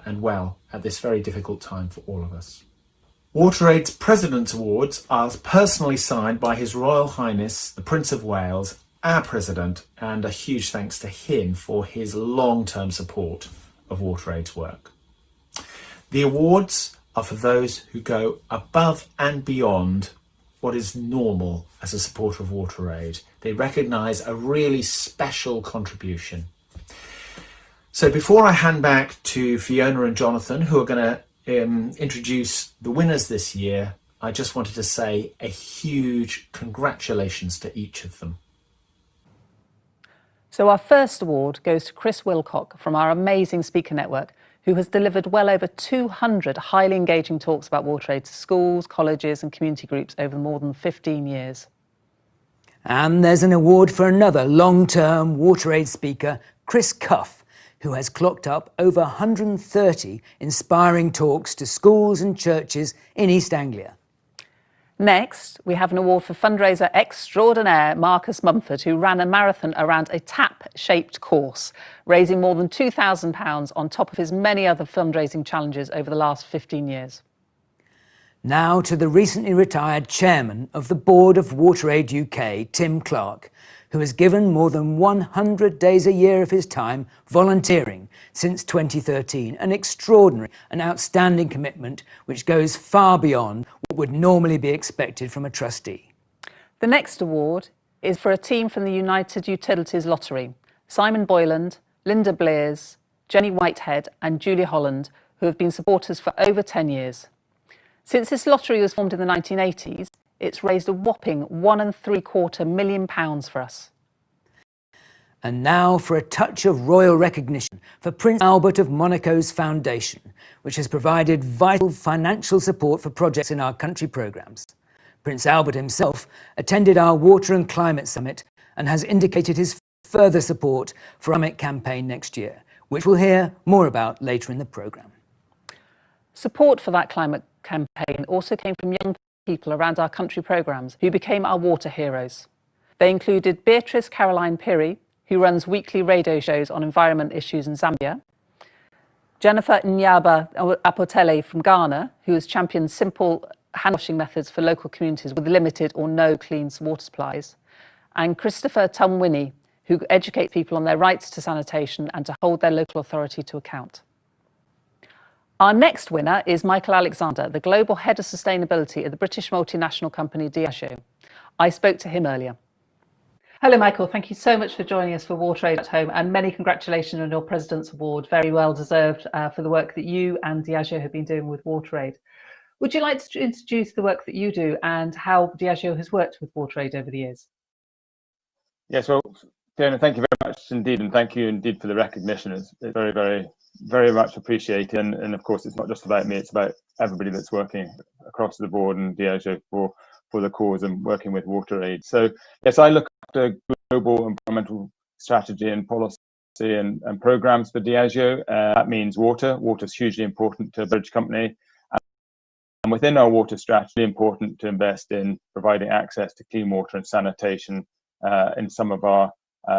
and well at this very difficult time for all of us. WaterAid's President's Awards are personally signed by His Royal Highness the Prince of Wales, our President, and a huge thanks to him for his long-term support of WaterAid's work. The awards are for those who go above and beyond what is normal as a supporter of WaterAid. They recognise a really special contribution. So before I hand back to Fiona and Jonathan, who are going to introduce the winners this year, I just wanted to say a huge congratulations to each of them. So our first award goes to Chris Wilcock from our amazing speaker network, who has delivered well over 200 highly engaging talks about WaterAid to schools, colleges and community groups over more than 15 years. And there's an award for another long-term WaterAid speaker, Chris Cuff, who has clocked up over 130 inspiring talks to schools and churches in East Anglia. Next, we have an award for fundraiser extraordinaire Marcus Mumford, who ran a marathon around a tap-shaped course, raising more than £2,000 on top of his many other fundraising challenges over the last 15 years. Now to the recently retired chairman of the board of WaterAid UK, Tim Clark, who has given more than 100 days a year of his time volunteering since 2013, an extraordinary and outstanding commitment which goes far beyond what would normally be expected from a trustee. The next award is for a team from the United Utilities Lottery, Simon Boyland, Linda Blears, Jenny Whitehead and Julia Holland, who have been supporters for over 10 years. Since this lottery was formed in the 1980s, it's raised a whopping £1.75 million for us. And now for a touch of royal recognition for Prince Albert of Monaco's foundation, which has provided vital financial support for projects in our country programmes. Prince Albert himself attended our Water and Climate Summit and has indicated his further support for our Summit campaign next year, which we'll hear more about later in the programme. Support for that climate campaign also came from young people around our country programmes who became our water heroes. They included Beatrice Caroline Piri, who runs weekly radio shows on environment issues in Zambia, Jennifer Nyaba Apotele from Ghana, who has championed simple hand washing methods for local communities with limited or no clean water supplies, and Christopher Tumwini, who educates people on their rights to sanitation and to hold their local authority to account. Our next winner is Michael Alexander, the Global Head of Sustainability at the British multinational company Diageo. I spoke to him earlier. Hello, Michael. Thank you so much for joining us for WaterAid at Home, and many congratulations on your President's Award. Very well deserved for the work that you and Diageo have been doing with WaterAid. Would you like to introduce the work that you do and how Diageo has worked with WaterAid over the years? Yes, well, Fiona, thank you very much indeed, and thank you indeed for the recognition. It's very much appreciated, and of course it's not just about me, it's about everybody that's working across the board and Diageo for the cause and working with WaterAid. So yes, I look after global environmental strategy and policy and programs for Diageo. That means water. Water is hugely important to a beverage company, and within our water strategy, important to invest in providing access to clean water and sanitation in some of our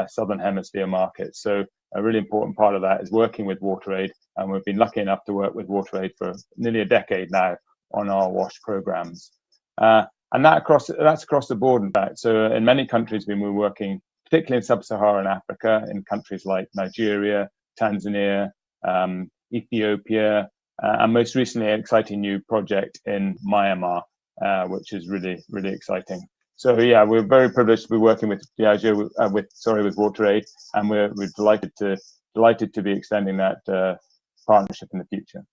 Southern Hemisphere markets. So a really important part of that is working with WaterAid, and we've been lucky enough to work with WaterAid for nearly a decade now on our WASH programs. And that's across the board, in fact. So in many countries, we're working, particularly in sub-Saharan Africa, in countries like Nigeria, Tanzania, Ethiopia, and most recently, an exciting new project in Myanmar, which is really, really exciting. So yeah, we're very privileged to be working with Diageo, with WaterAid, and we're delighted to be extending that partnership in the future.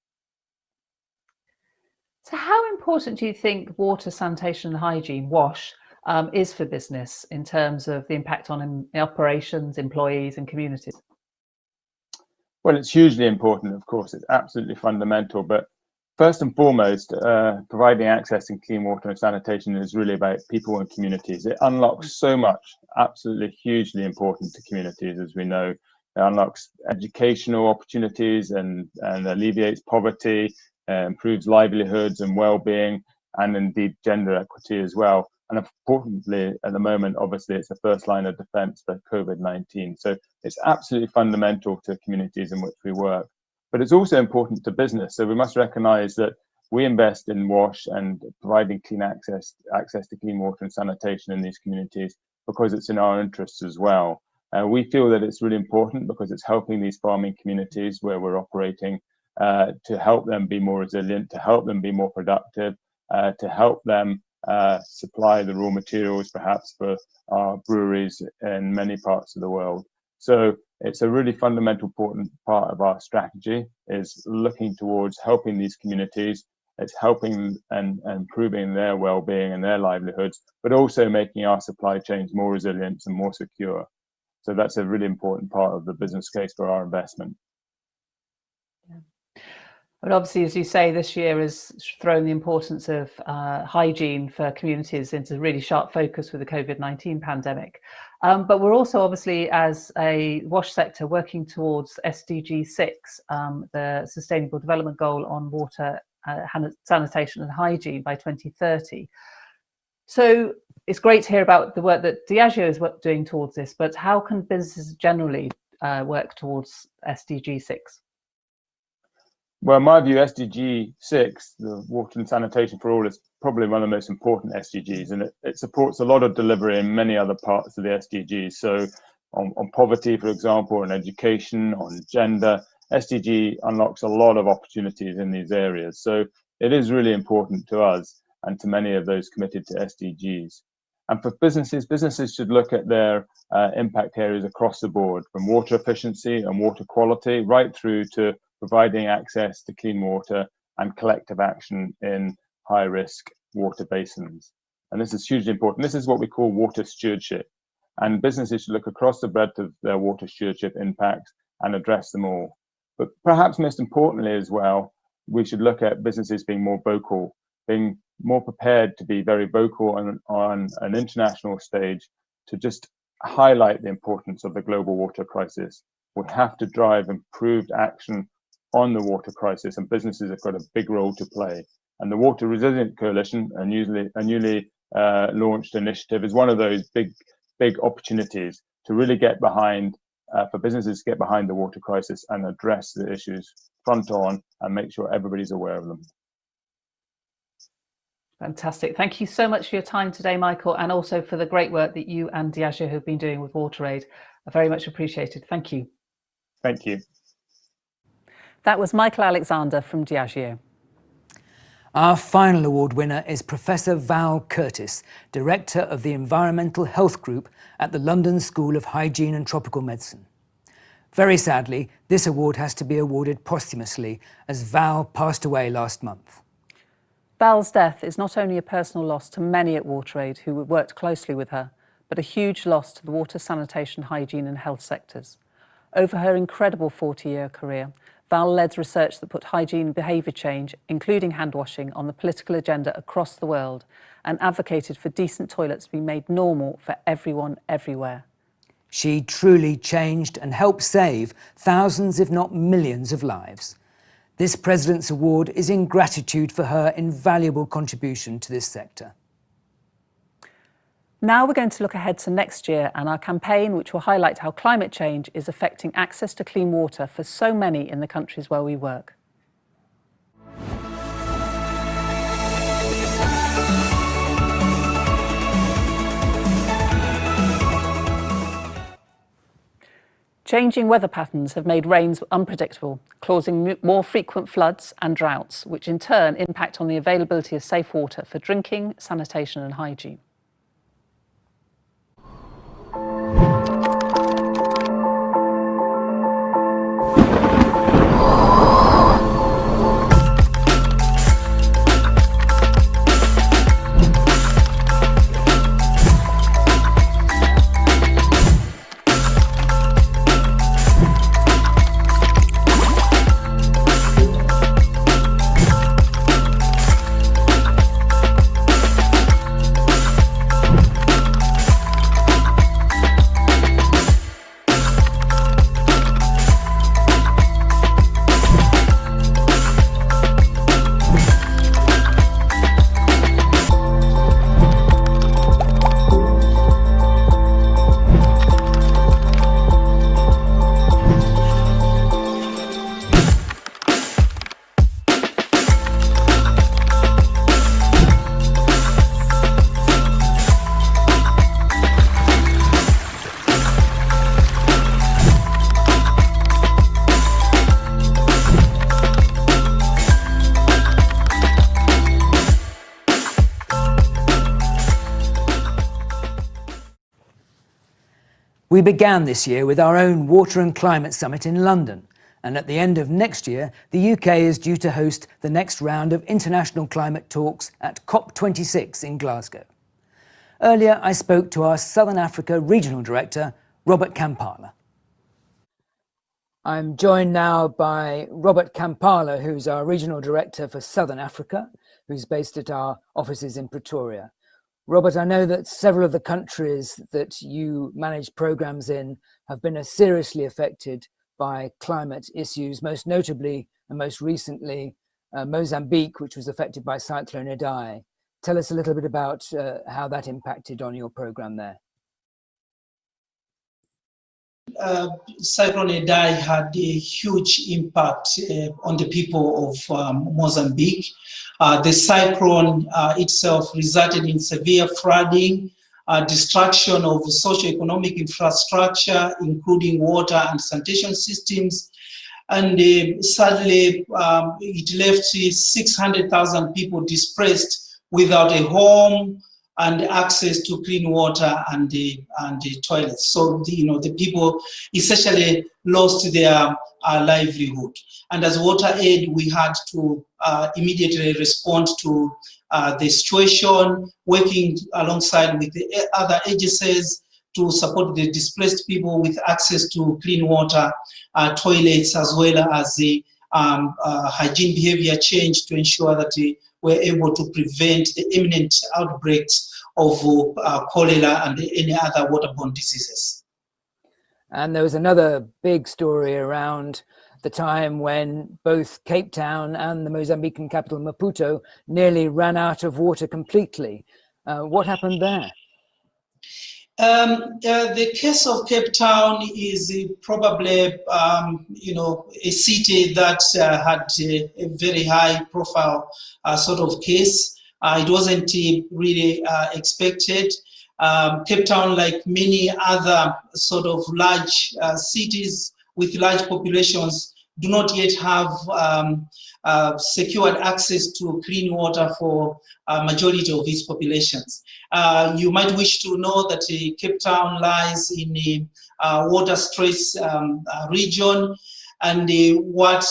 So how important do you think water, sanitation and hygiene, WASH, is for business in terms of the impact on operations, employees and communities? Well, it's hugely important, of course. It's absolutely fundamental. But first and foremost, providing access to clean water and sanitation is really about people and communities. It unlocks so much, absolutely hugely important to communities, as we know. It unlocks educational opportunities and alleviates poverty, improves livelihoods and well-being, and indeed gender equity as well. And importantly, at the moment, obviously, it's the first line of defense for COVID-19. So it's absolutely fundamental to communities in which we work. But it's also important to business. So we must recognize that we invest in WASH and providing clean access to clean water and sanitation in these communities because it's in our interests as well. We feel that it's really important because it's helping these farming communities where we're operating to help them be more resilient, to help them be more productive, to help them supply the raw materials perhaps for our breweries in many parts of the world. So it's a really fundamental important part of our strategy is looking towards helping these communities. It's helping and improving their well-being and their livelihoods, but also making our supply chains more resilient and more secure. So that's a really important part of the business case for our investment. But obviously, as you say, this year has thrown the importance of hygiene for communities into really sharp focus with the COVID-19 pandemic. But we're also obviously, as a WASH sector, working towards SDG 6, the Sustainable Development Goal on water, sanitation and hygiene by 2030. So it's great to hear about the work that Diageo is doing towards this, but how can businesses generally work towards SDG 6? Well, in my view, SDG 6, the water and sanitation for all, is probably one of the most important SDGs, and it supports a lot of delivery in many other parts of the SDGs. So on poverty, for example, on education, on gender, SDG unlocks a lot of opportunities in these areas. So it is really important to us and to many of those committed to SDGs. And for businesses should look at their impact areas across the board, from water efficiency and water quality, right through to providing access to clean water and collective action in high-risk water basins. And this is hugely important. This is what we call water stewardship. And businesses should look across the breadth of their water stewardship impacts and address them all. But perhaps most importantly as well, we should look at businesses being more vocal, being more prepared to be very vocal on an international stage to just highlight the importance of the global water crisis. We have to drive improved action on the water crisis, and businesses have got a big role to play. And the Water Resilient Coalition, a newly launched initiative, is one of those big opportunities to really get behind, for businesses to get behind the water crisis and address the issues front on and make sure everybody's aware of them. Fantastic. Thank you so much for your time today, Michael, and also for the great work that you and Diageo have been doing with WaterAid. Very much appreciated. Thank you. Thank you. That was Michael Alexander from Diageo. Our final award winner is Professor Val Curtis, Director of the Environmental Health Group at the London School of Hygiene and Tropical Medicine. Very sadly, this award has to be awarded posthumously as Val passed away last month. Val's death is not only a personal loss to many at WaterAid who worked closely with her, but a huge loss to the water, sanitation, hygiene and health sectors. Over her incredible 40-year career, Val led research that put hygiene behaviour change, including hand washing, on the political agenda across the world and advocated for decent toilets to be made normal for everyone, everywhere. She truly changed and helped save thousands, if not millions, of lives. This President's Award is in gratitude for her invaluable contribution to this sector. Now we're going to look ahead to next year and our campaign, which will highlight how climate change is affecting access to clean water for so many in the countries where we work. Changing weather patterns have made rains unpredictable, causing more frequent floods and droughts, which in turn impact on the availability of safe water for drinking, sanitation and hygiene. We began this year with our own Water and Climate Summit in London, and at the end of next year, the UK is due to host the next round of international climate talks at COP26 in Glasgow. Earlier, I spoke to our Southern Africa Regional Director, Robert Kampala. I'm joined now by Robert Kampala, who's our Regional Director for Southern Africa, who's based at our offices in Pretoria. Robert, I know that several of the countries that you manage programs in have been seriously affected by climate issues, most notably and most recently Mozambique, which was affected by Cyclone Idai. Tell us a little bit about how that impacted on your program there. Cyclone Idai had a huge impact on the people of Mozambique. The cyclone itself resulted in severe flooding, destruction of socio-economic infrastructure, including water and sanitation systems. And sadly, it left 600,000 people displaced without a home and access to clean water and the toilets. So the people essentially lost their livelihood. And as WaterAid, we had to immediately respond to the situation, working alongside with the other agencies to support the displaced people with access to clean water, toilets, as well as the hygiene behavior change to ensure that we're able to prevent the imminent outbreaks of cholera and any other waterborne diseases. And there was another big story around the time when both Cape Town and the Mozambican capital Maputo nearly ran out of water completely. What happened there? The case of Cape Town is probably, a city that had a very high profile sort of case. It wasn't really expected. Cape Town, like many other sort of large cities with large populations, do not yet have secured access to clean water for a majority of its populations. You might wish to know that Cape Town lies in a water-stressed region, and what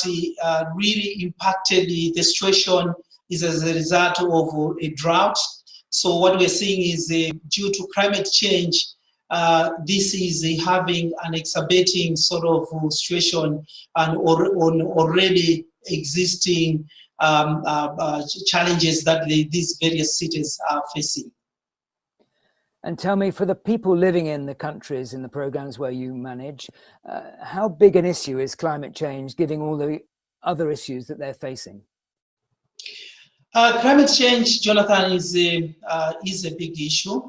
really impacted the situation is as a result of a drought. So what we're seeing is due to climate change, this is having an exacerbating sort of situation and on already existing challenges that these various cities are facing. And tell me, for the people living in the countries, in the programs where you manage, how big an issue is climate change, given all the other issues that they're facing? Climate change, Jonathan, is a big issue.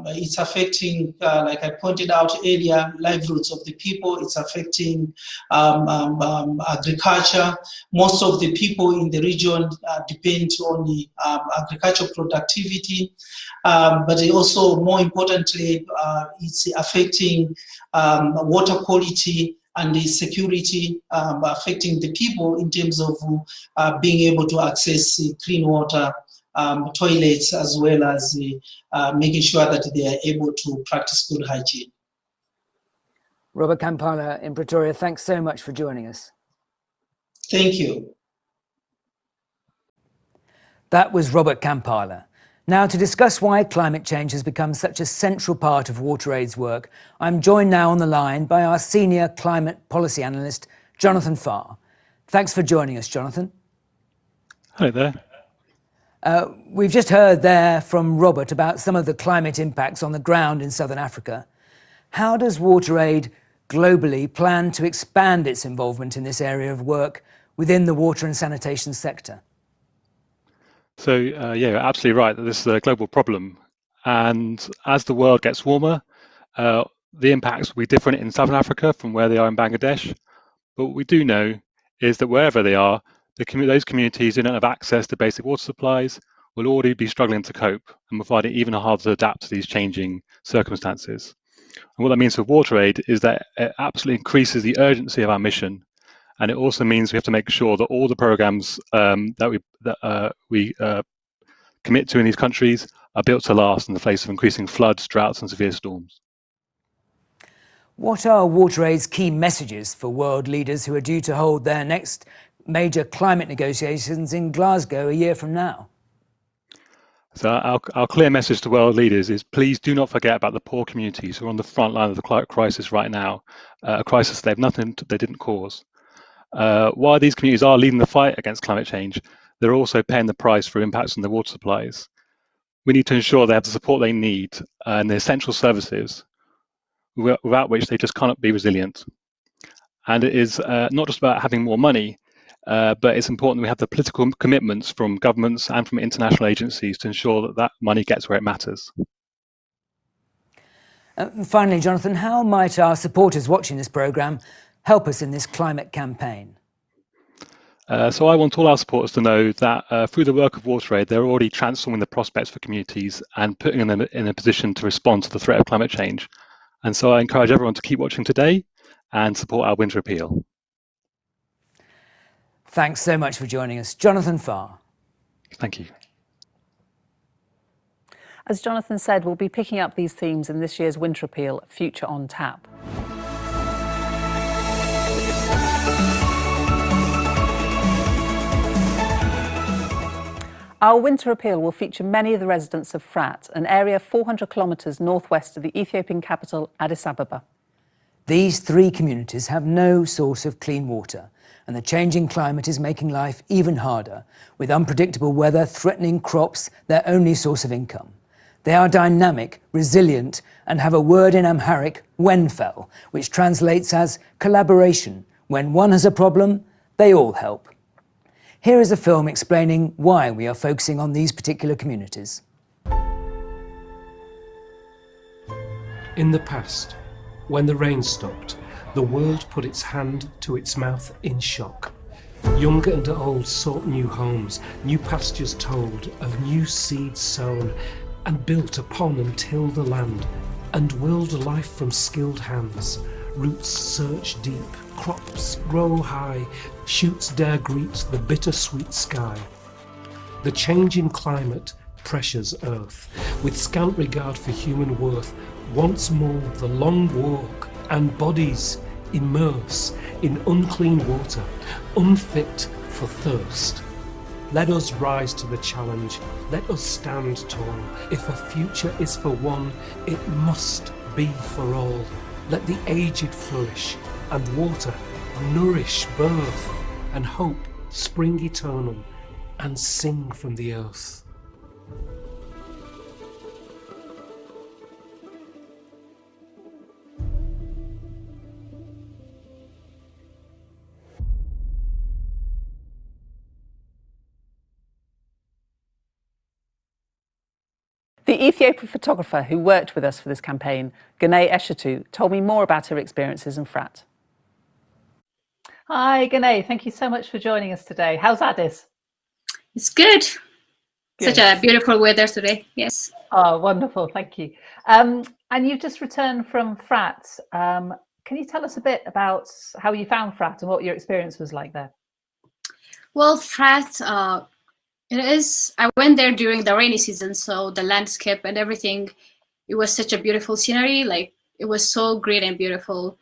It's affecting, like I pointed out earlier, livelihoods of the people. It's affecting agriculture. Most of the people in the region depend on the agricultural productivity, but also, more importantly, it's affecting water quality and the security, affecting the people in terms of being able to access clean water, toilets, as well as making sure that they are able to practice good hygiene. Robert Kampala in Pretoria, thanks so much for joining us. Thank you. That was Robert Kampala. Now, to discuss why climate change has become such a central part of WaterAid's work, I'm joined now on the line by our Senior Climate Policy Analyst, Jonathan Farr. Thanks for joining us, Jonathan. Hi there. We've just heard there from Robert about some of the climate impacts on the ground in Southern Africa. How does WaterAid globally plan to expand its involvement in this area of work within the water and sanitation sector? So, yeah, you're absolutely right that this is a global problem. And as the world gets warmer, the impacts will be different in Southern Africa from where they are in Bangladesh. But what we do know is that wherever they are, those communities who don't have access to basic water supplies will already be struggling to cope and will find it even harder to adapt to these changing circumstances. And what that means for WaterAid is that it absolutely increases the urgency of our mission. And it also means we have to make sure that all the programs that we commit to in these countries are built to last in the face of increasing floods, droughts, and severe storms. What are WaterAid's key messages for world leaders who are due to hold their next major climate negotiations in Glasgow a year from now? So our clear message to world leaders is please do not forget about the poor communities who are on the front line of the climate crisis right now, a crisis they didn't cause. While these communities are leading the fight against climate change, they're also paying the price for impacts on their water supplies. We need to ensure they have the support they need and the essential services, without which they just cannot be resilient. And it is not just about having more money, but it's important we have the political commitments from governments and from international agencies to ensure that that money gets where it matters. Finally, Jonathan, how might our supporters watching this programme help us in this climate campaign? So I want all our supporters to know that through the work of WaterAid, they're already transforming the prospects for communities and putting them in a position to respond to the threat of climate change. And so I encourage everyone to keep watching today and support our winter appeal. Thanks so much for joining us, Jonathan Farr. Thank you. As Jonathan said, we'll be picking up these themes in this year's winter appeal, Future on Tap. Our winter appeal will feature many of the residents of Frat, an area 400 kilometres northwest of the Ethiopian capital, Addis Ababa. These 3 communities have no source of clean water, and the changing climate is making life even harder, with unpredictable weather threatening crops, their only source of income. They are dynamic, resilient, and have a word in Amharic, wenfel, which translates as collaboration. When one has a problem, they all help. Here is a film explaining why we are focusing on these particular communities. In the past, when the rain stopped, the world put its hand to its mouth in shock. Young and old sought new homes, new pastures told, of new seeds sown, and built upon and tilled the land, and willed life from skilled hands. Roots search deep, crops grow high, shoots dare greet the bittersweet sky. The changing climate pressures earth, with scant regard for human worth. Once more the long walk and bodies immerse in unclean water, unfit for thirst. Let us rise to the challenge, let us stand tall. If a future is for one, it must be for all. Let the aged flourish, and water nourish birth, and hope spring eternal, and sing from the earth. The Ethiopian photographer who worked with us for this campaign, Gane Eshetu, told me more about her experiences in Frat. Hi, Gane. Thank you so much for joining us today. How's Addis? It's good. Such a beautiful weather today. Yes. Oh, wonderful. Thank you. And you've just returned from Frat. Can you tell us a bit about how you found Frat and what your experience was like there? Well, Frat, I went there during the rainy season, so the landscape and everything, it was such a beautiful scenery. Like, it was so great and beautiful.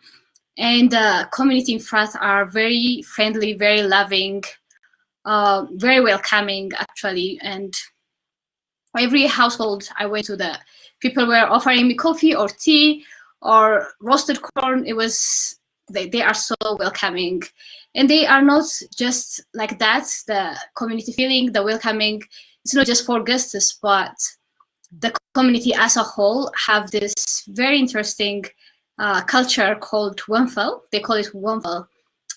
And the community in Frat are very friendly, very loving, very welcoming, actually. And every household I went to, the people were offering me coffee or tea or roasted corn. It was, they are so welcoming. And they are not just like that, the community feeling, the welcoming, it's not just for guests, but the community as a whole have this very interesting culture called wenfel. They call it wenfel.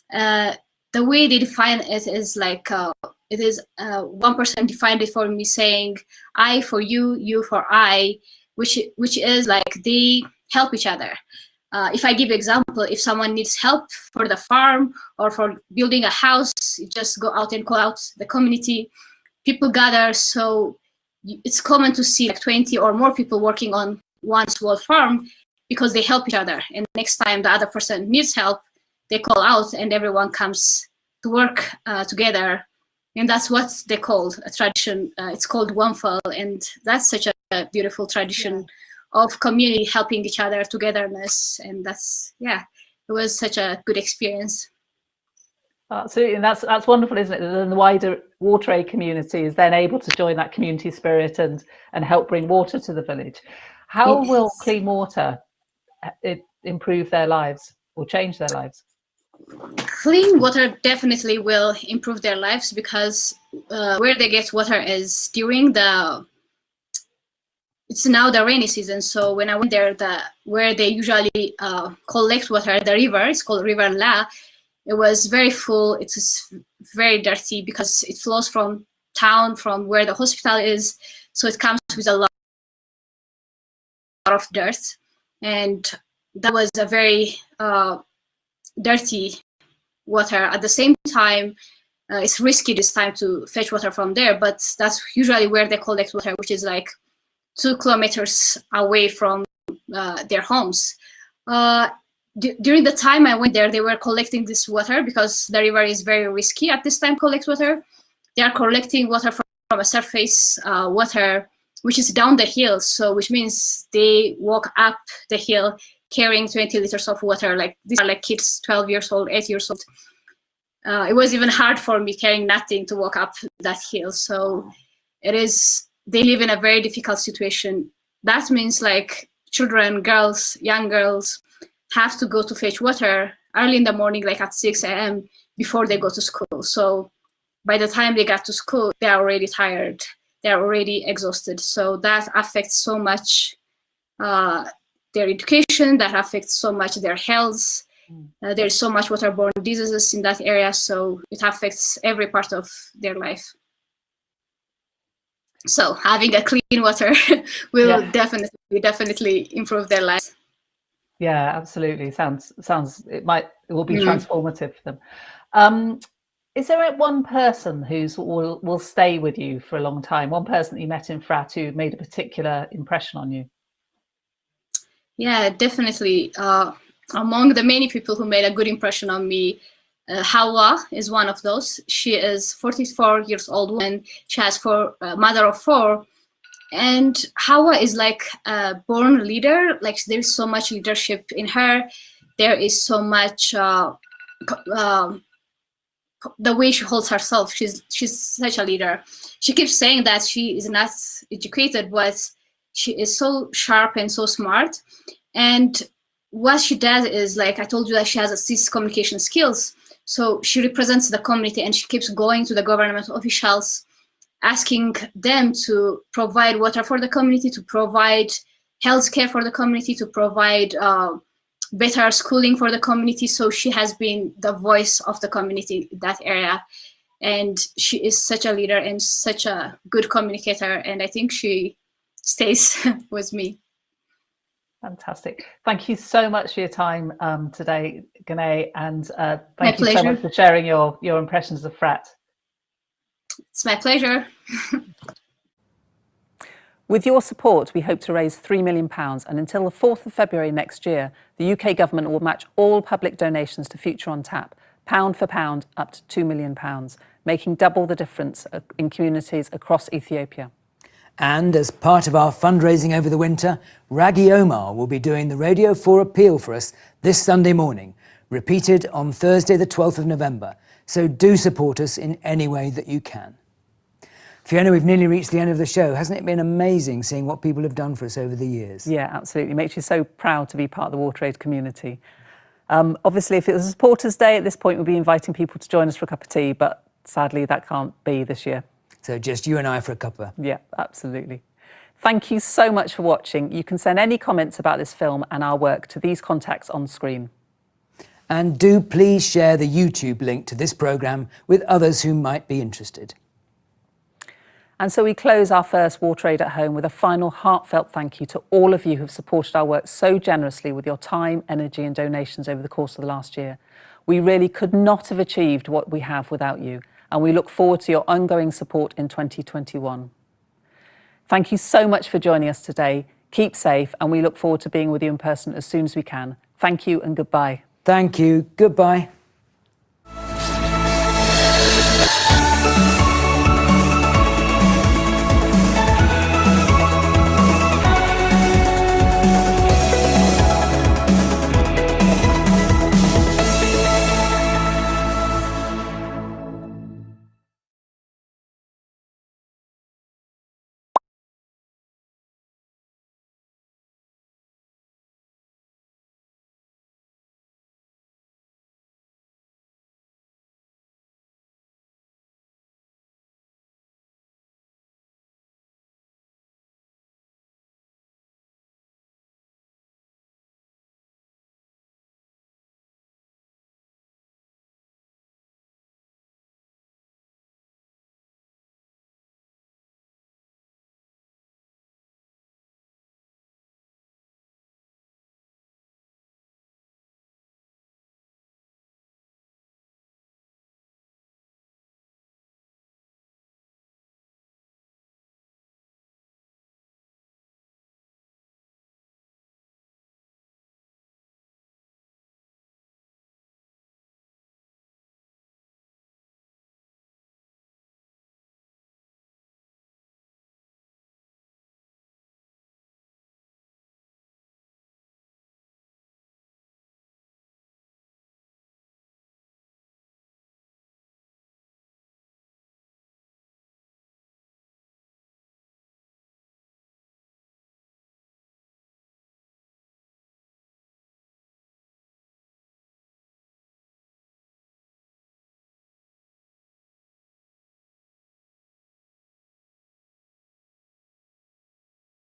The way they define it is like, it is one person defined it for me saying, I for you, you for I, which is like they help each other. If I give an example, if someone needs help for the farm or for building a house, you just go out and call out the community. People gather, so it's common to see like 20 or more people working on one small farm because they help each other. And next time the other person needs help, they call out and everyone comes to work together. And that's what they call a tradition. It's called wenfel, and that's such a beautiful tradition of community helping each other, togetherness, and that's, yeah, it was such a good experience. Absolutely, and that's wonderful, isn't it? And the wider WaterAid community is then able to join that community spirit and help bring water to the village. How will clean water improve their lives or change their lives? Clean water definitely will improve their lives, because where they get water is during it's now the rainy season. So when I went there, where they usually collect water, the river, it's called River La, it was very full. It's very dirty because it flows from town, from where the hospital is. So it comes with a lot of dirt. And that was a very dirty water. At the same time, it's risky this time to fetch water from there, but that's usually where they collect water, which is like 2 kilometers away from their homes. During the time I went there, they were collecting this water because the river is very risky at this time to collect water. They are collecting water from a surface water, which is down the hill. So which means they walk up the hill carrying 20 liters of water. Like these are like kids, 12 years old, 8 years old. It was even hard for me carrying nothing to walk up that hill. So they live in a very difficult situation. That means like children, girls, young girls, have to go to fetch water early in the morning, like at 6 a.m. before they go to school. So by the time they got to school, they are already tired. They are already exhausted. So that affects so much their education, that affects so much their health. There's so much waterborne diseases in that area. So it affects every part of their life. So having a clean water will definitely improve their lives. Yeah, absolutely. Sounds it will be transformative for them. Is there one person will stay with you for a long time? One person that you met in Frat who made a particular impression on you? Yeah, definitely. Among the many people who made a good impression on me, Hawa is one of those. She is 44 years old woman. She has mother of 4. And Hawa is like a born leader. Like there's so much leadership in her. There is so much the way she holds herself. She's such a leader. She keeps saying that she is not educated, but she is so sharp and so smart. And what she does is, like I told you, that she has assist communication skills. So she represents the community, and she keeps going to the government officials, asking them to provide water for the community, to provide healthcare for the community, to provide better schooling for the community. So she has been the voice of the community in that area. And she is such a leader and such a good communicator. And I think she stays with me. Fantastic. Thank you so much for your time today, Gane, and thank you pleasure. so much for sharing your impressions of Frat. It's my pleasure. With your support, we hope to raise £3 million, and until the 4th of February next year, the UK government will match all public donations to Future on Tap, pound for pound, up to £2 million, making double the difference in communities across Ethiopia. And as part of our fundraising over the winter, Raggy Omar will be doing the Radio 4 appeal for us this Sunday morning, repeated on Thursday the 12th of November. So do support us in any way that you can. Fiona, we've nearly reached the end of the show. Hasn't it been amazing seeing what people have done for us over the years? Yeah, absolutely. It makes you so proud to be part of the WaterAid community. Obviously, if it was a supporters day at this point, we'd be inviting people to join us for a cup of tea, but sadly that can't be this year. So just you and I for a cuppa. Yeah, absolutely. Thank you so much for watching. You can send any comments about this film and our work to these contacts on screen. And do please share the YouTube link to this programme with others who might be interested. And so we close our first WaterAid at Home with a final heartfelt thank you to all of you who've supported our work so generously with your time, energy and donations over the course of the last year. We really could not have achieved what we have without you, and we look forward to your ongoing support in 2021. Thank you so much for joining us today. Keep safe, and we look forward to being with you in person as soon as we can. Thank you and goodbye. Thank you. Goodbye.